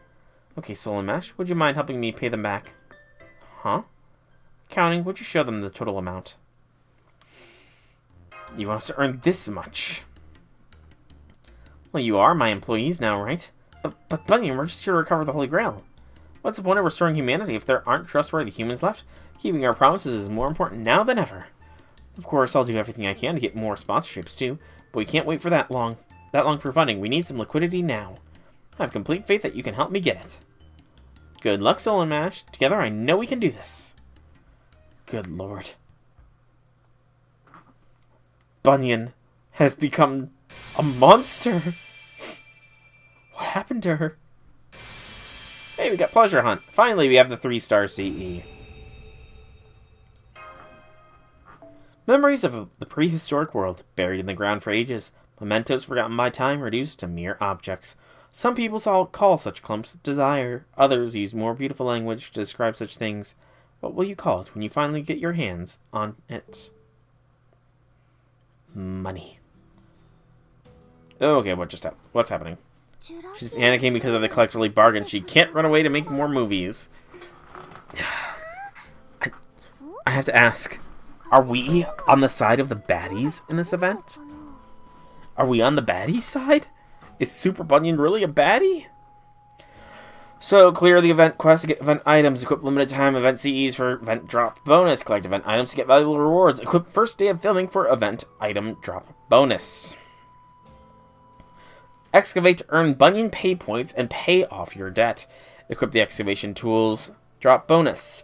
Okay, Soul and Mash, would you mind helping me pay them back? Huh? Counting, would you show them the total amount? You want us to earn this much. Well, you are my employees now, right? But Bunyan, we're just here to recover the Holy Grail. What's the point of restoring humanity if there aren't trustworthy humans left? Keeping our promises is more important now than ever. Of course, I'll do everything I can to get more sponsorships too, but we can't wait for that long for funding. We need some liquidity now. I have complete faith that you can help me get it. Good luck, Soul and Mash. Together, I know we can do this. Good lord. Bunyan has become a monster. What happened to her? Hey, we got Pleasure Hunt. Finally, we have the 3-star CE. Memories of the prehistoric world, buried in the ground for ages. Mementos forgotten by time, reduced to mere objects. Some people call such clumps desire. Others use more beautiful language to describe such things. What will you call it when you finally get your hands on it? Money. Okay, what's happening? She's panicking because of the collectively bargain. She can't run away to make more movies. I have to ask, are we on the side of the baddies in this event? Are we on the baddie side? Is Super Bunyan really a baddie? So, clear the event quest to get event items. Equip limited time event CEs for event drop bonus. Collect event items to get valuable rewards. Equip first day of filming for event item drop bonus. Excavate to earn Bunyan pay points and pay off your debt. Equip the excavation tools. Drop bonus.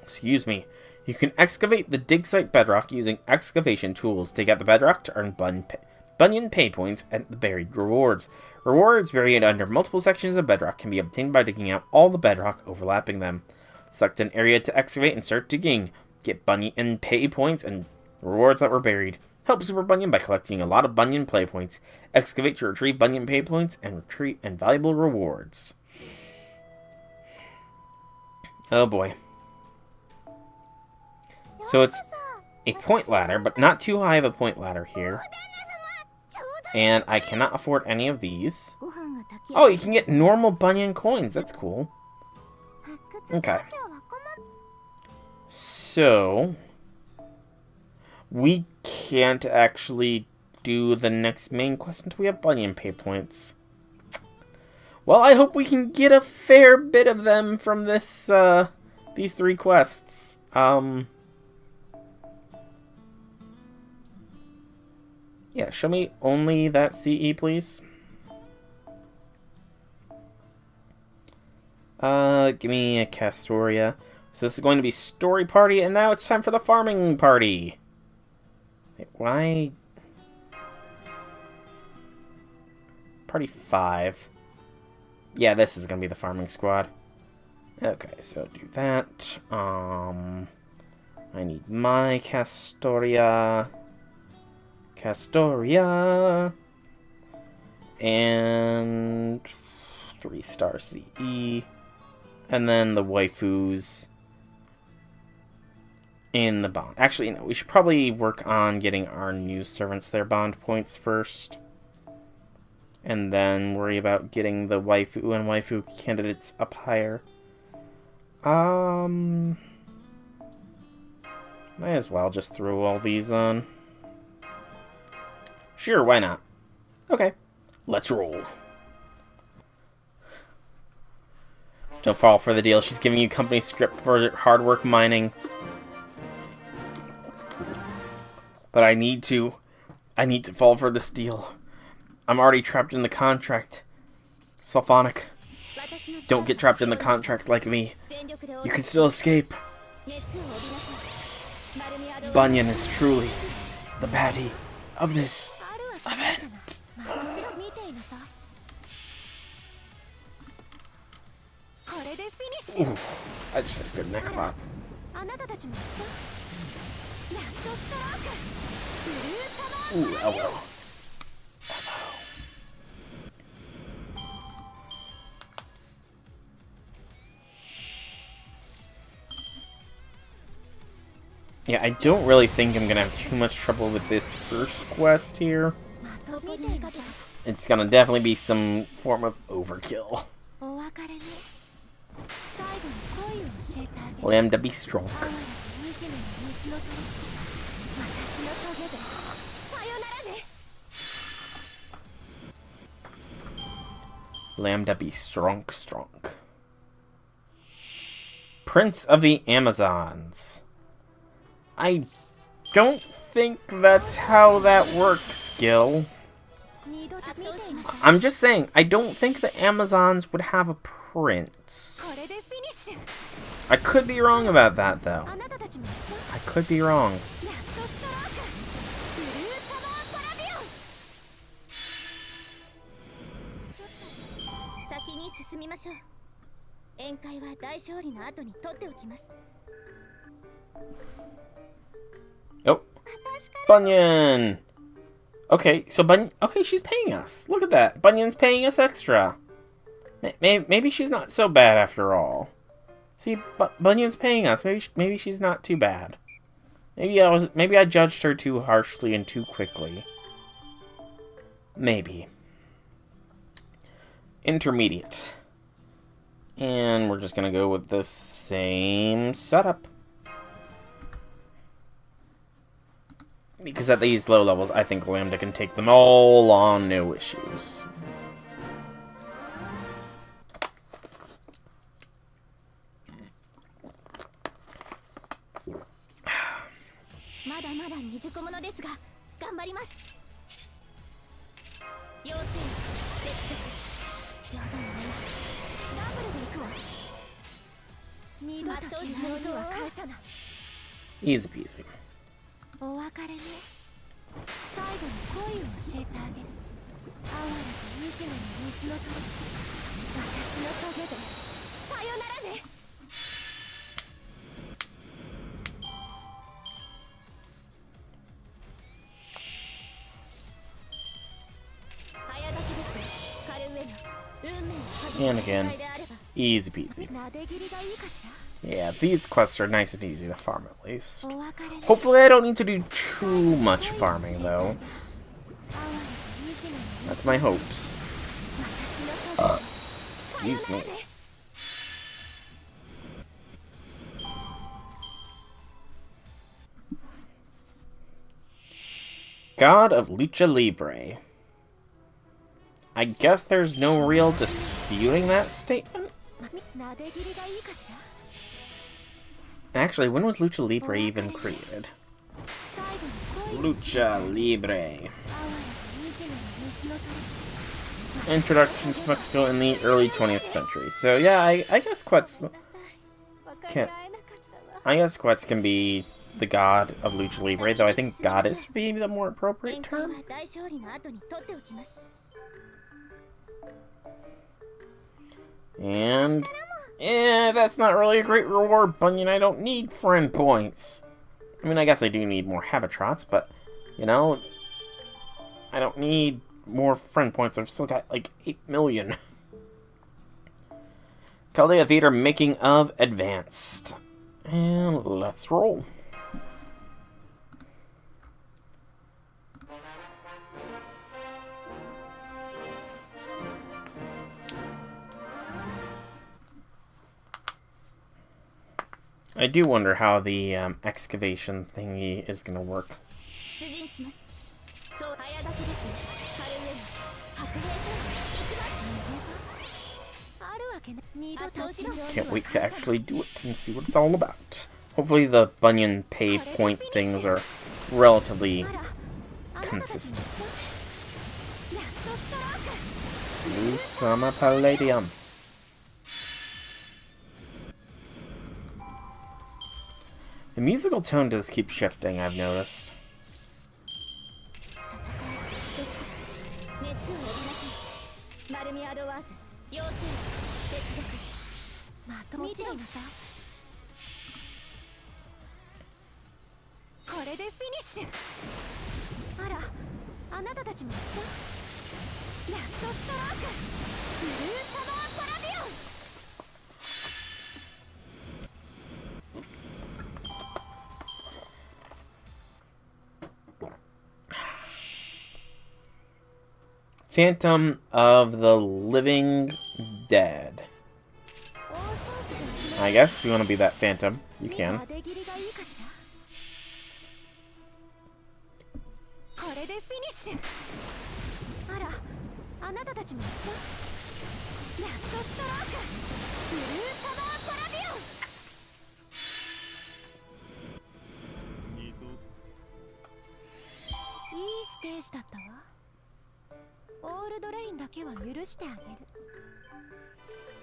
Excuse me. You can excavate the dig site bedrock using excavation tools. Take out the bedrock to earn Bunyan pay points and the buried rewards. Rewards buried under multiple sections of bedrock can be obtained by digging out all the bedrock overlapping them. Select an area to excavate and start digging. Get Bunyan pay points and rewards that were buried. Help Super Bunyan by collecting a lot of Bunyan play points. Excavate to retrieve Bunyan pay points and valuable rewards. Oh boy. So it's a point ladder, but not too high of a point ladder here. And I cannot afford any of these. Oh, you can get normal Bunyan coins. That's cool. Okay. So we can't actually do the next main quest until we have Bunyan pay points. Well, I hope we can get a fair bit of them from this, these 3 quests. Yeah, show me only that CE, please. Give me a Castoria. So this is going to be story party, and now it's time for the farming party. Wait, why? Party 5. Yeah, this is going to be the farming squad. Okay, so do that. I need my Castoria. Castoria. And 3-star CE. And then the waifus in the bond. Actually, no, we should probably work on getting our new servants their bond points first. And then worry about getting the waifu and waifu candidates up higher. Might as well just throw all these on. Sure, why not? Okay, let's roll. Don't fall for the deal. She's giving you company script for hard work mining. But I need to fall for this deal. I'm already trapped in the contract. Sulphonic. Don't get trapped in the contract like me. You can still escape. Bunyan is truly the baddie of this event. Ooh, I just had a good neck pop. Ooh, elbow. Yeah, I don't really think I'm gonna have too much trouble with this first quest here. It's gonna definitely be some form of overkill. Learn to be strong. Lambda be strong. Prince of the Amazons. I don't think that's how that works, Gil. I'm just saying, I don't think the Amazons would have a prince. I could be wrong about that, though. I could be wrong. Oh, Bunyan! Okay, so okay, she's paying us. Look at that. Bunyan's paying us extra. Maybe she's not so bad after all. See, Bunyan's paying us. Maybe she's not too bad. Maybe I judged her too harshly and too quickly. Maybe. Intermediate. And we're just gonna go with the same setup. Because at these low levels, I think Lambda can take them all on, no issues. Easy peasy. And again, easy peasy. Yeah, these quests are nice and easy to farm at least. Hopefully I don't need to do too much farming though. That's my hopes. Excuse me. God of Lucha Libre. I guess there's no real disputing that statement. Actually, when was Lucha Libre even created? Lucha Libre. Introduction to Mexico in the early 20th century. So yeah, I guess Quetz can be the god of Lucha Libre, though I think goddess would be the more appropriate term. And that's not really a great reward, Bunyan. I don't need friend points. I mean, I guess I do need more Habitrots, but, you know, I don't need more friend points. I've still got, like, 8 million. Chaldea Theater making of Advanced. And let's roll. I do wonder how the excavation thingy is going to work. Can't wait to actually do it and see what it's all about. Hopefully the Bunyan pay point things are relatively consistent. New Summer Palladium. The musical tone does keep shifting, I've noticed. Phantom of the Living Dead. I guess if you want to be that phantom, you can.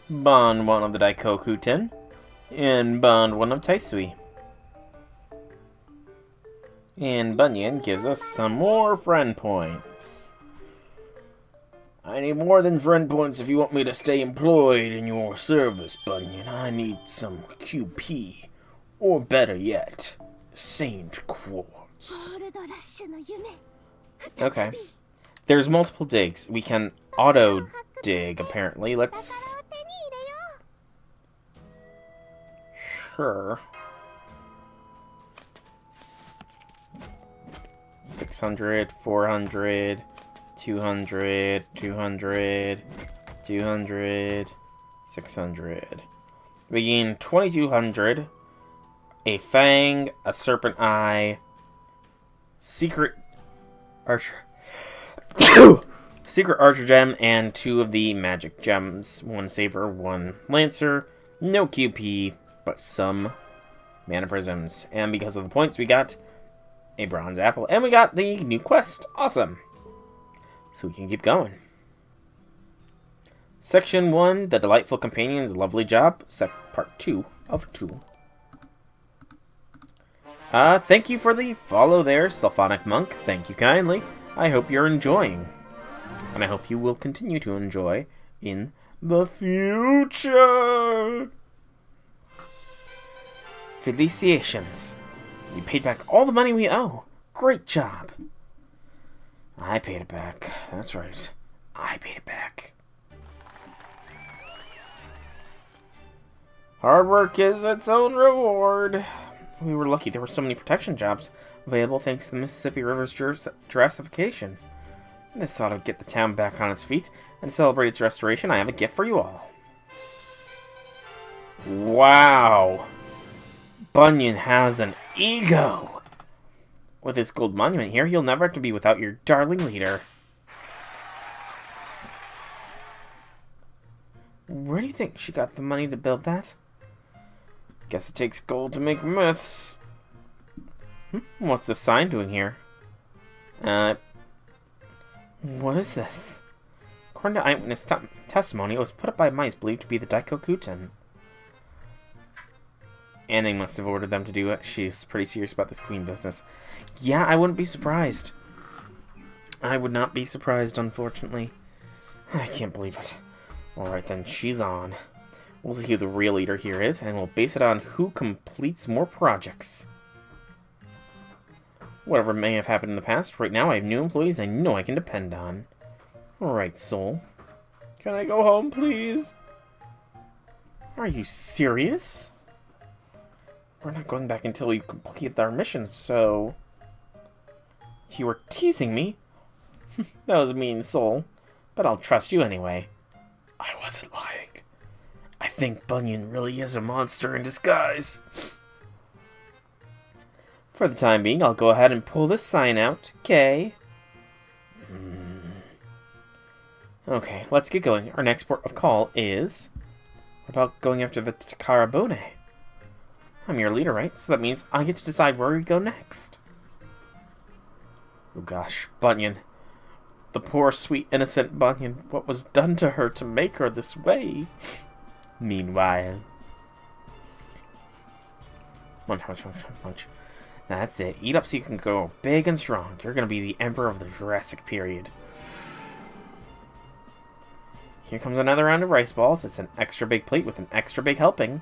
Bond 1 of the Daikokuten, and Bond 1 of Taisui. And Bunyan gives us some more friend points. I need more than friend points if you want me to stay employed in your service, Bunyan. I need some QP, or better yet, Saint Quartz. Okay. There's multiple digs. We can auto dig, apparently. Let's... Sure. 600, 400, 200, 200, 200, 600. We gain 2200, a fang, a serpent eye, secret archer, secret archer gem, and 2 of the magic gems. 1 saber, 1 lancer, no QP, but some mana prisms. And because of the points, we got a bronze apple, and we got the new quest. Awesome. So we can keep going. Section 1, The Delightful Companions, Lovely Job. Part 2 of 2. Thank you for the follow there, Sulphonic Monk. Thank you kindly. I hope you're enjoying. And I hope you will continue to enjoy in the future. Felicitations. We paid back all the money we owe. Great job. I paid it back. That's right. I paid it back. Hard work is its own reward. We were lucky there were so many protection jobs available thanks to the Mississippi River's jurassification. This ought to get the town back on its feet, and to celebrate its restoration, I have a gift for you all. Wow! Bunyan has an ego! With his gold monument here, you'll never have to be without your darling leader. Where do you think she got the money to build that? Guess it takes gold to make myths. What's the sign doing here? What is this? According to eyewitness testimony, it was put up by mice believed to be the Daikokuten. Anning must have ordered them to do it. She's pretty serious about this queen business. Yeah, I wouldn't be surprised. I would not be surprised, unfortunately. I can't believe it. Alright then, she's on. We'll see who the real leader here is, and we'll base it on who completes more projects. Whatever may have happened in the past, right now I have new employees I know I can depend on. Alright, Soul. Can I go home, please? Are you serious? We're not going back until we complete our mission, so... You were teasing me? That was mean, Soul. But I'll trust you anyway. I wasn't lying. I think Bunyan really is a monster in disguise. For the time being, I'll go ahead and pull this sign out, okay? Okay, let's get going. Our next port of call is... What about going after the Takarabune? I'm your leader, right? So that means I get to decide where we go next. Oh gosh, Bunyan. The poor, sweet, innocent Bunyan. What was done to her to make her this way? Meanwhile... Munch, munch, munch, munch. That's it. Eat up so you can go big and strong. You're going to be the emperor of the Jurassic period. Here comes another round of rice balls. It's an extra big plate with an extra big helping.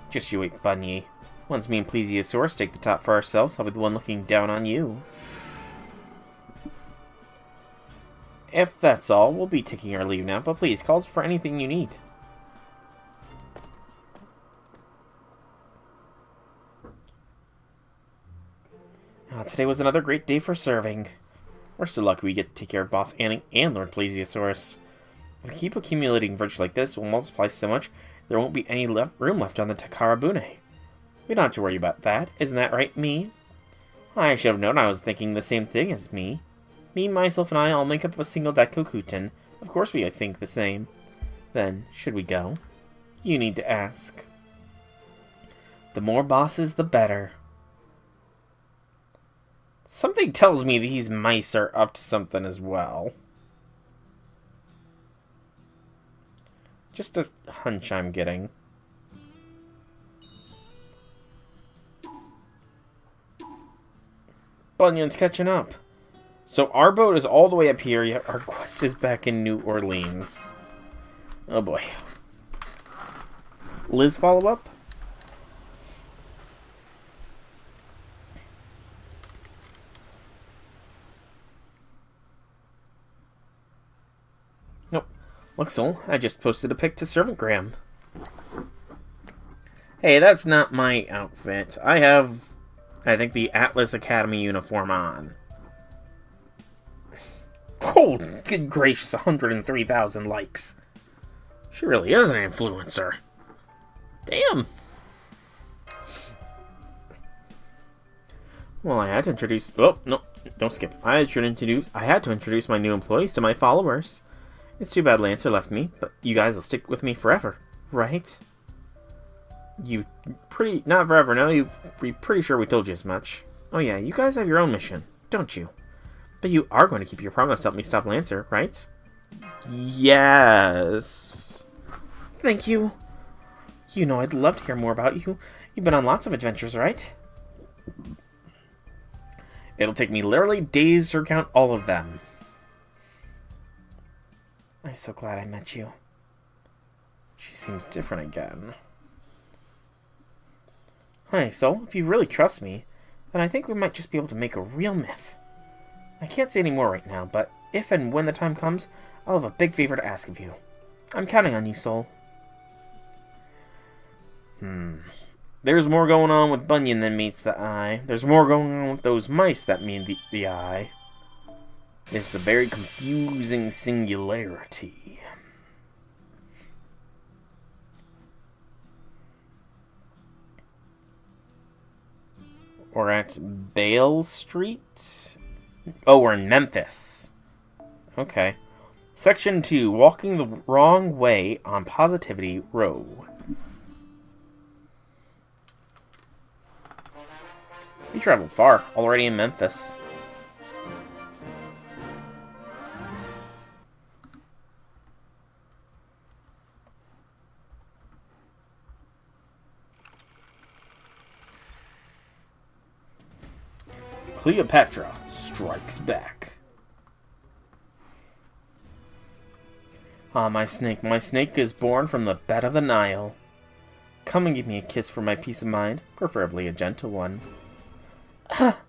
Just you wait, Bunyan. Once me and Plesiosaurus take the top for ourselves, I'll be the one looking down on you. If that's all, we'll be taking our leave now, but please, call us for anything you need. Today was another great day for serving. We're so lucky we get to take care of Boss Anning and Lord Plesiosaurus. If we keep accumulating virtue like this, we'll multiply so much, there won't be any room left on the Takarabune. We don't have to worry about that. Isn't that right, me? I should have known I was thinking the same thing as me. Me, myself, and I all make up a single Daikokuten. Of course we think the same. Then, should we go? You need to ask. The more bosses, the better. Something tells me these mice are up to something as well. Just a hunch I'm getting. Bunyan's catching up. So our boat is all the way up here, yet our quest is back in New Orleans. Oh boy. Liz follow up? Nope. Look, Sol, I just posted a pic to Servantgram. Hey, that's not my outfit. I have, I think, the Atlas Academy uniform on. Oh, good gracious, 103,000 likes. She really is an influencer. Damn. Well, I had to introduce... Oh, no, don't skip. I had to introduce my new employees to my followers. It's too bad Lancer left me, but you guys will stick with me forever, right? Not forever, no, you're pretty sure we told you as much. Oh yeah, you guys have your own mission, don't you? But you are going to keep your promise to help me stop Lancer, right? Yes. Thank you. You know I'd love to hear more about you. You've been on lots of adventures, right? It'll take me literally days to recount all of them. I'm so glad I met you. She seems different again. Hi, Sol, if you really trust me, then I think we might just be able to make a real myth. I can't say any more right now, but if and when the time comes, I'll have a big favor to ask of you. I'm counting on you, Sol. There's more going on with Bunyan than meets the eye. There's more going on with those mice that meet the eye. It's a very confusing singularity. We're at Bale Street? Oh, we're in Memphis. Okay. Section 2, Walking the Wrong Way on Positivity Row. We traveled far, already in Memphis. Cleopatra strikes back. Ah, my snake is born from the bed of the Nile. Come and give me a kiss for my peace of mind, preferably a gentle one. Ah!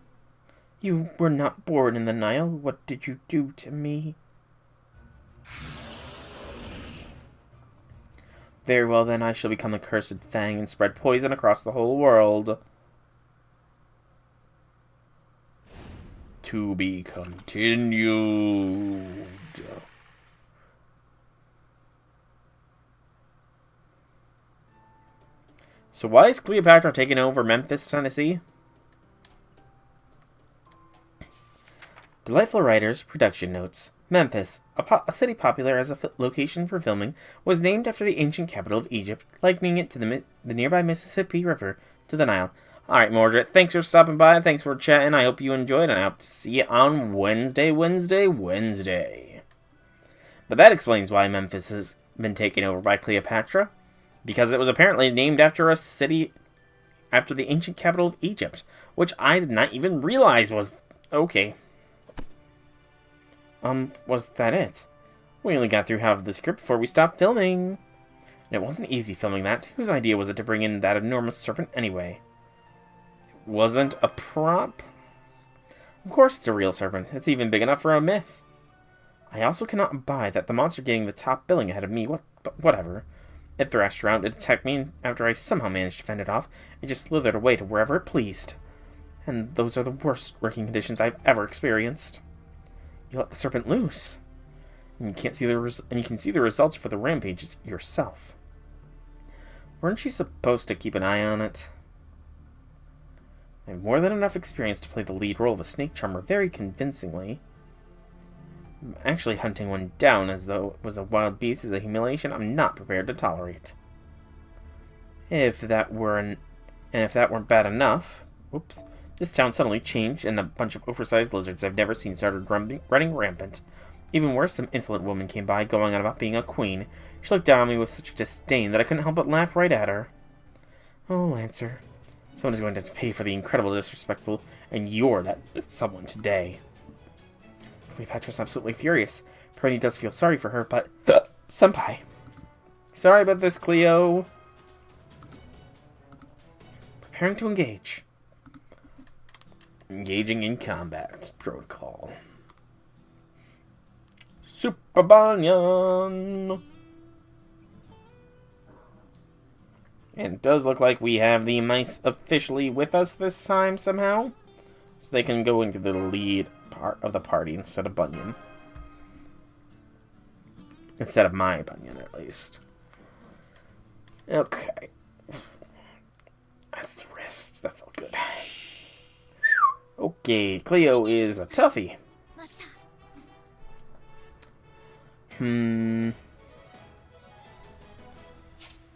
You were not born in the Nile. What did you do to me? Very well, then I shall become a cursed fang and spread poison across the whole world. To be continued. So why is Cleopatra taking over Memphis, Tennessee? Delightful Writers, Production Notes. Memphis, a city popular as a location for filming, was named after the ancient capital of Egypt, likening it to the nearby Mississippi River to the Nile. Alright, Mordred, thanks for stopping by, thanks for chatting, I hope you enjoyed, and I hope to see you on Wednesday. But that explains why Memphis has been taken over by Cleopatra, because it was apparently named after a city, after the ancient capital of Egypt, which I did not even realize was... Okay. Was that it? We only got through half of the script before we stopped filming. And it wasn't easy filming that. Whose idea was it to bring in that enormous serpent anyway? It wasn't a prop? Of course it's a real serpent. It's even big enough for a myth. I also cannot abide that the monster getting the top billing ahead of me. But whatever. It thrashed around to attack me, and after I somehow managed to fend it off, it just slithered away to wherever it pleased. And those are the worst working conditions I've ever experienced. You let the serpent loose, and you can see the results for the rampage yourself. Weren't you supposed to keep an eye on it? I have more than enough experience to play the lead role of a snake charmer very convincingly. Actually, hunting one down as though it was a wild beast is a humiliation I'm not prepared to tolerate. If that weren't bad enough, whoops, this town suddenly changed and a bunch of oversized lizards I've never seen started running rampant. Even worse, some insolent woman came by, going on about being a queen. She looked down on me with such disdain that I couldn't help but laugh right at her. Oh, Lancer. Someone is going to pay for the incredible disrespectful, and you're that someone today. Cleopatra's absolutely furious. Perenni does feel sorry for her, but... Senpai. Sorry about this, Cleo. Preparing to engage. Engaging in combat. Protocol. Super Bunyan! And it does look like we have the mice officially with us this time somehow. So they can go into the lead part of the party instead of Bunyan. Instead of my Bunyan, at least. Okay. That's the wrists. That felt good. Okay, Cleo is a toughie.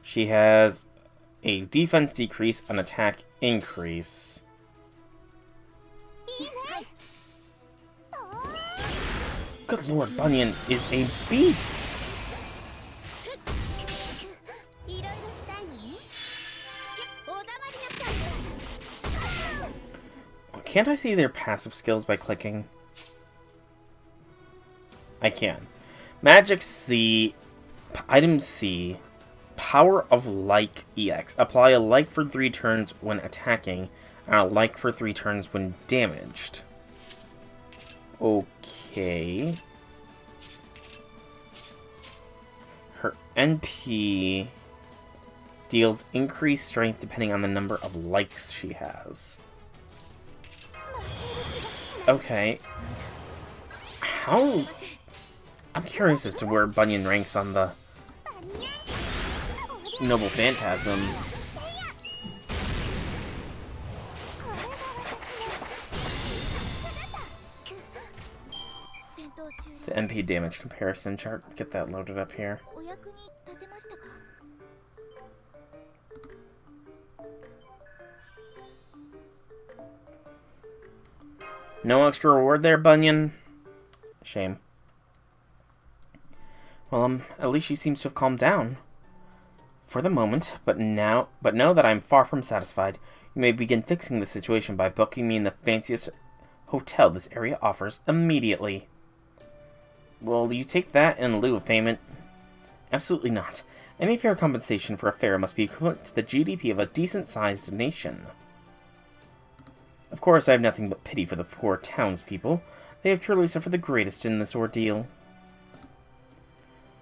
She has a defense decrease, an attack increase. Good lord, Bunyan is a beast! Can't I see their passive skills by clicking? I can. Magic C, Item C, Power of Like EX. Apply a like for 3 turns when attacking, and a like for 3 turns when damaged. Okay. Her NP deals increased strength depending on the number of likes she has. Okay. How... I'm curious as to where Bunyan ranks on the Noble Phantasm. The MP damage comparison chart. Let's get that loaded up here. No extra reward there, Bunyan? Shame. Well, at least she seems to have calmed down. For the moment, but know that I'm far from satisfied. You may begin fixing the situation by booking me in the fanciest hotel this area offers immediately. Will you take that in lieu of payment? Absolutely not. Any fair compensation for a fare must be equivalent to the GDP of a decent-sized nation. Of course, I have nothing but pity for the poor townspeople. They have truly suffered the greatest in this ordeal.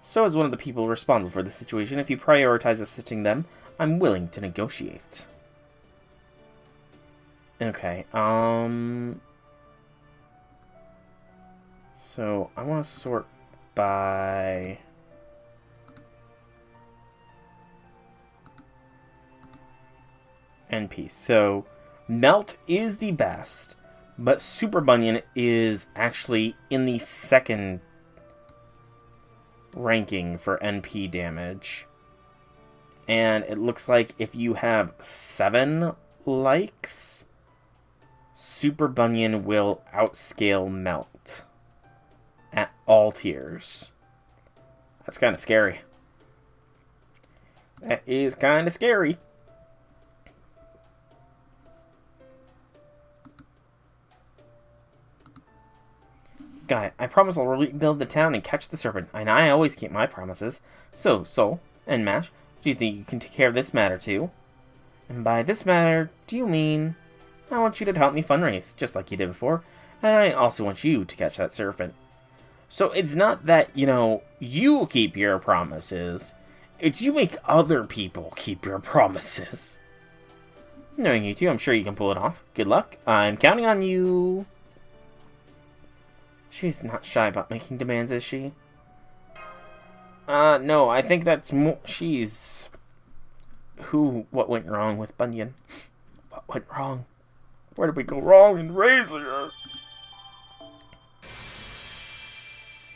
So, as one of the people responsible for this situation, if you prioritize assisting them, I'm willing to negotiate. Okay, so, I want to sort by... NP. So, Melt is the best, but Super Bunyan is actually in the second ranking for NP damage. And it looks like if you have 7 likes, Super Bunyan will outscale Melt at all tiers. That's kind of scary. That is kind of scary. Got it. I promise I'll rebuild the town and catch the serpent, and I always keep my promises. So, Soul and Mash, do you think you can take care of this matter too? And by this matter, do you mean... I want you to help me fundraise, just like you did before, and I also want you to catch that serpent. So it's not that, you keep your promises. It's you make other people keep your promises. Knowing you two, I'm sure you can pull it off. Good luck. I'm counting on you. She's not shy about making demands, is she? No, I think that's more... She's... What went wrong with Bunyan? What went wrong? Where did we go wrong in raising her?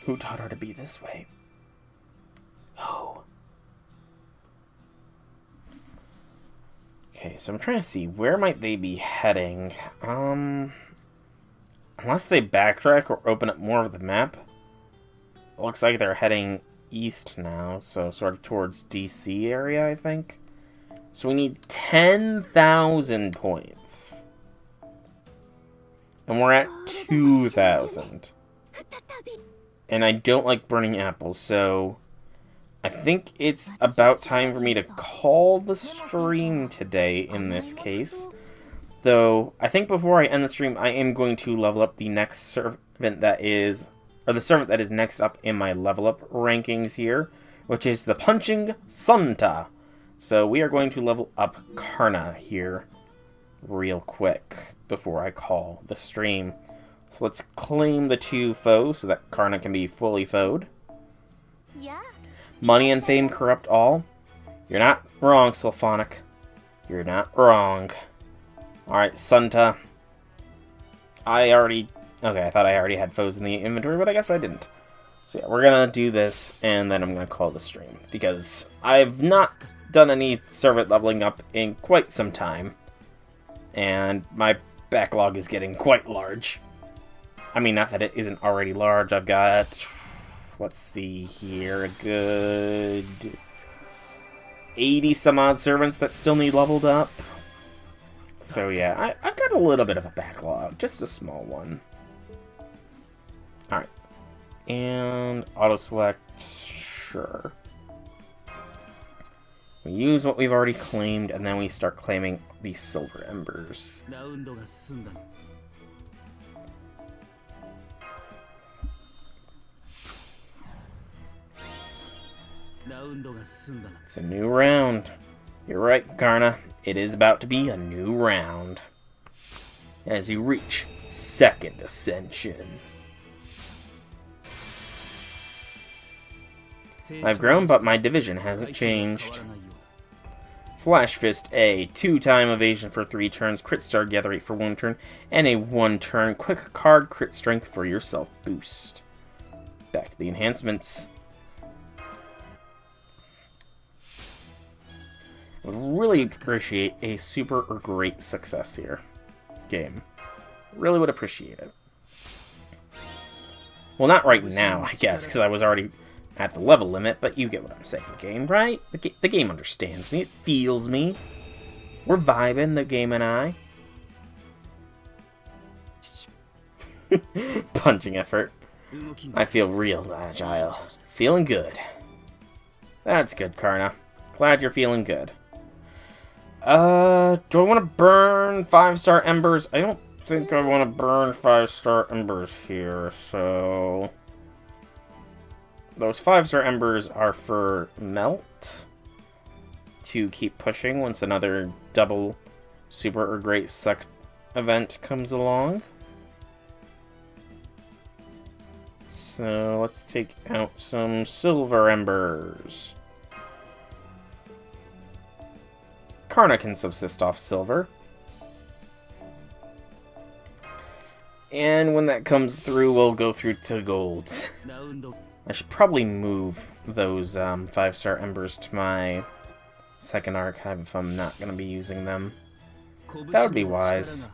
Who taught her to be this way? Oh. Okay, so I'm trying to see, where might they be heading? Unless they backtrack or open up more of the map. It looks like they're heading east now, so sort of towards DC area, I think. So we need 10,000 points. And we're at 2,000. And I don't like burning apples, so I think it's about time for me to call the stream today in this case. Though, I think before I end the stream, I am going to level up the next servant that is, or the servant that is next up in my level up rankings here, which is the Punching Santa. So we are going to level up Karna here real quick before I call the stream. So let's claim the 2 foes so that Karna can be fully foed. Yeah. Money and fame corrupt all. You're not wrong, Sylphonic. You're not wrong. Alright, Santa. Okay, I thought I already had foes in the inventory, but I guess I didn't. So yeah, we're gonna do this, and then I'm gonna call the stream. Because I've not done any servant leveling up in quite some time. And my backlog is getting quite large. I mean, not that it isn't already large. I've got... Let's see here, a good 80 some odd servants that still need leveled up. So yeah, I've got a little bit of a backlog, just a small one. Alright. And auto-select, sure. We use what we've already claimed, and then we start claiming the silver embers. It's a new round. You're right, Karna. It is about to be a new round. As you reach second ascension. I've grown, but my division hasn't changed. Flash Fist A, 2-time evasion for 3 turns, crit star gather rate for 1 turn, and a 1-turn quick card crit strength for yourself boost. Back to the enhancements. I would really appreciate a super or great success here. Game. Really would appreciate it. Well, not right now, I guess, because I was already at the level limit, but you get what I'm saying, game, right? The game understands me. It feels me. We're vibing, the game and I. Punching effort. I feel real agile. Feeling good. That's good, Karna. Glad you're feeling good. Do I want to burn 5-star embers? I don't think I want to burn 5-star embers here, so... Those 5-star embers are for melt. To keep pushing once another double super or great suck event comes along. So let's take out some silver embers. Karna can subsist off silver. And when that comes through, we'll go through to golds. I should probably move those 5-star embers to my second archive if I'm not going to be using them. That would be wise.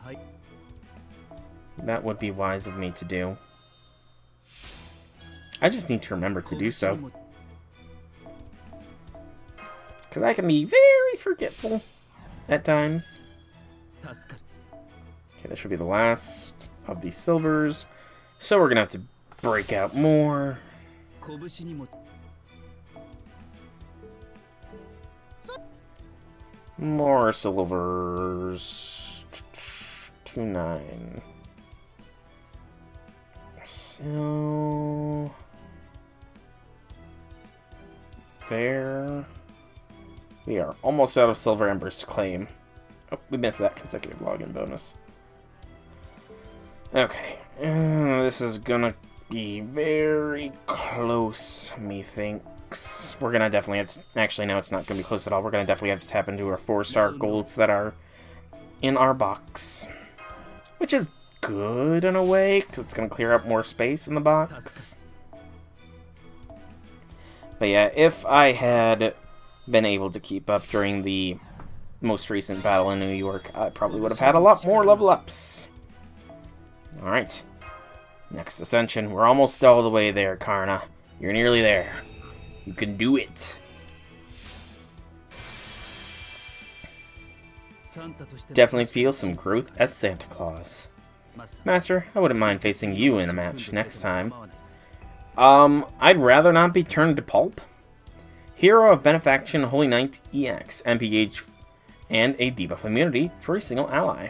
That would be wise of me to do. I just need to remember to do so. Because I can be very forgetful at times. Okay, that should be the last of the silvers. So we're going to have to break out more. More silvers. 2-9. So... there. We are almost out of silver embers to claim. Oh, we missed that consecutive login bonus. Okay. This is gonna be very close, methinks. We're gonna definitely have to... Actually, no, it's not gonna be close at all. We're gonna definitely have to tap into our 4-star golds that are in our box. Which is good in a way, because it's gonna clear up more space in the box. But yeah, if I had been able to keep up during the most recent battle in New York, I probably would have had a lot more level ups. Alright. Next ascension. We're almost all the way there, Karna. You're nearly there. You can do it. Definitely feel some growth as Santa Claus. Master, I wouldn't mind facing you in a match next time. I'd rather not be turned to pulp. Hero of Benefaction, Holy Knight, EX, MP gauge, and a debuff immunity for a single ally.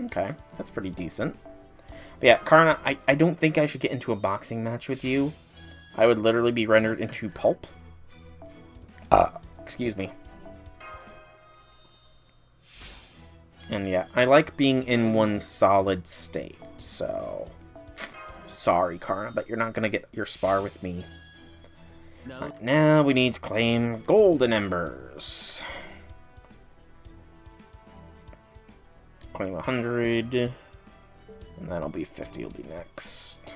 Okay, that's pretty decent. But yeah, Karna, I don't think I should get into a boxing match with you. I would literally be rendered into pulp. Excuse me. And yeah, I like being in one solid state, so... Sorry, Karna, but you're not gonna get your spar with me. Right, now we need to claim golden embers. Claim 100. And that'll be 50 will be next.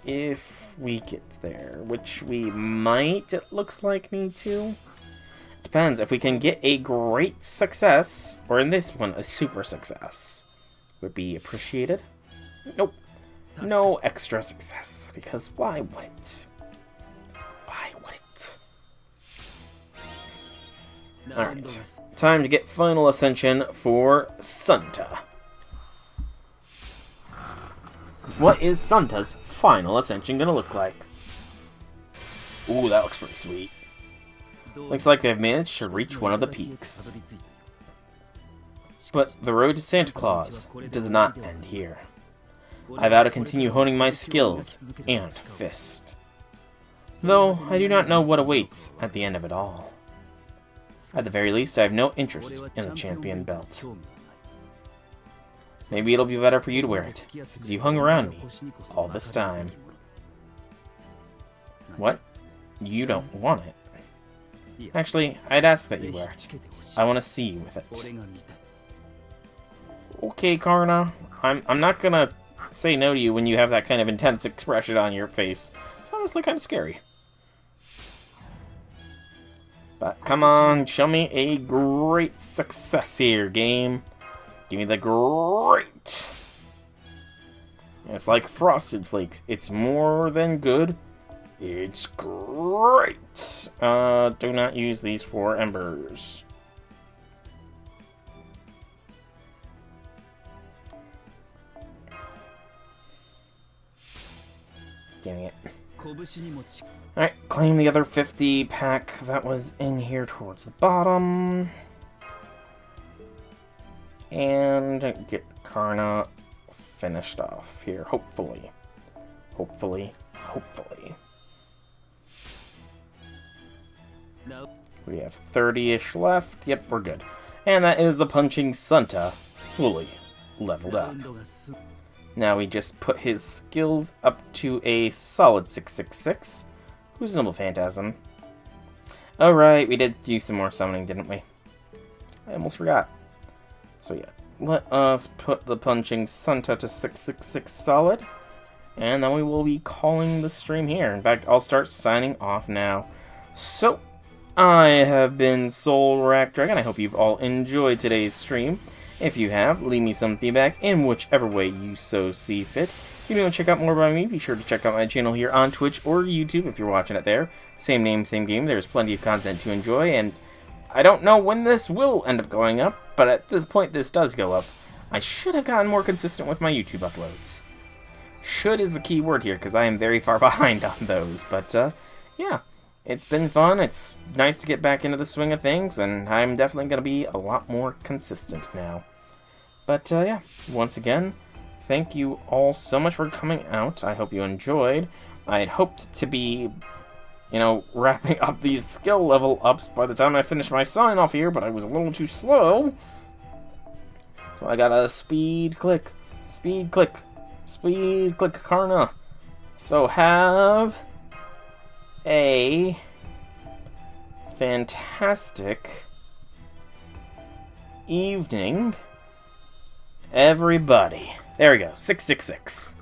If we get there, which we might, it looks like, need to. Depends. If we can get a great success, or in this one, a super success, would be appreciated. Nope. No extra success, because why would it? Why would it? Alright. Time to get final ascension for Santa. What is Santa's final ascension gonna look like? Ooh, that looks pretty sweet. Looks like I've managed to reach one of the peaks. But the road to Santa Claus does not end here. I vow to continue honing my skills and fist. Though I do not know what awaits at the end of it all. At the very least, I have no interest in a champion belt. Maybe it'll be better for you to wear it, since you hung around me all this time. What? You don't want it? Actually, I'd ask that you wear it. I want to see you with it. Okay, Karna. I'm not gonna say no to you when you have that kind of intense expression on your face. It's honestly kind of scary. But come on, show me a great success here, game. Give me the great. It's like Frosted Flakes. It's more than good. It's great. Do not use these 4 embers. Dang it. Alright, claim the other 50 pack that was in here towards the bottom. And get Karna finished off here, hopefully. Hopefully. We have 30-ish left. Yep, we're good. And that is the Punching Santa fully leveled up. Now we just put his skills up to a solid 666. Who's Noble Phantasm? Oh, right, we did do some more summoning, didn't we? I almost forgot. So yeah, let us put the Punching Santa to 666 solid. And then we will be calling the stream here. In fact, I'll start signing off now. So, I have been Soul Rack Dragon. I hope you've all enjoyed today's stream. If you have, leave me some feedback in whichever way you so see fit. If you want to check out more about me, be sure to check out my channel here on Twitch or YouTube if you're watching it there. Same name, same game. There's plenty of content to enjoy, and I don't know when this will end up going up, but at this point this does go up. I should have gotten more consistent with my YouTube uploads. Should is the key word here, because I am very far behind on those, but yeah. It's been fun, it's nice to get back into the swing of things, and I'm definitely going to be a lot more consistent now. But yeah, once again, thank you all so much for coming out. I hope you enjoyed. I had hoped to be, you know, wrapping up these skill level ups by the time I finish my sign off here, but I was a little too slow. So I got a speed click, Karna. So have a fantastic evening, everybody. There we go, 666.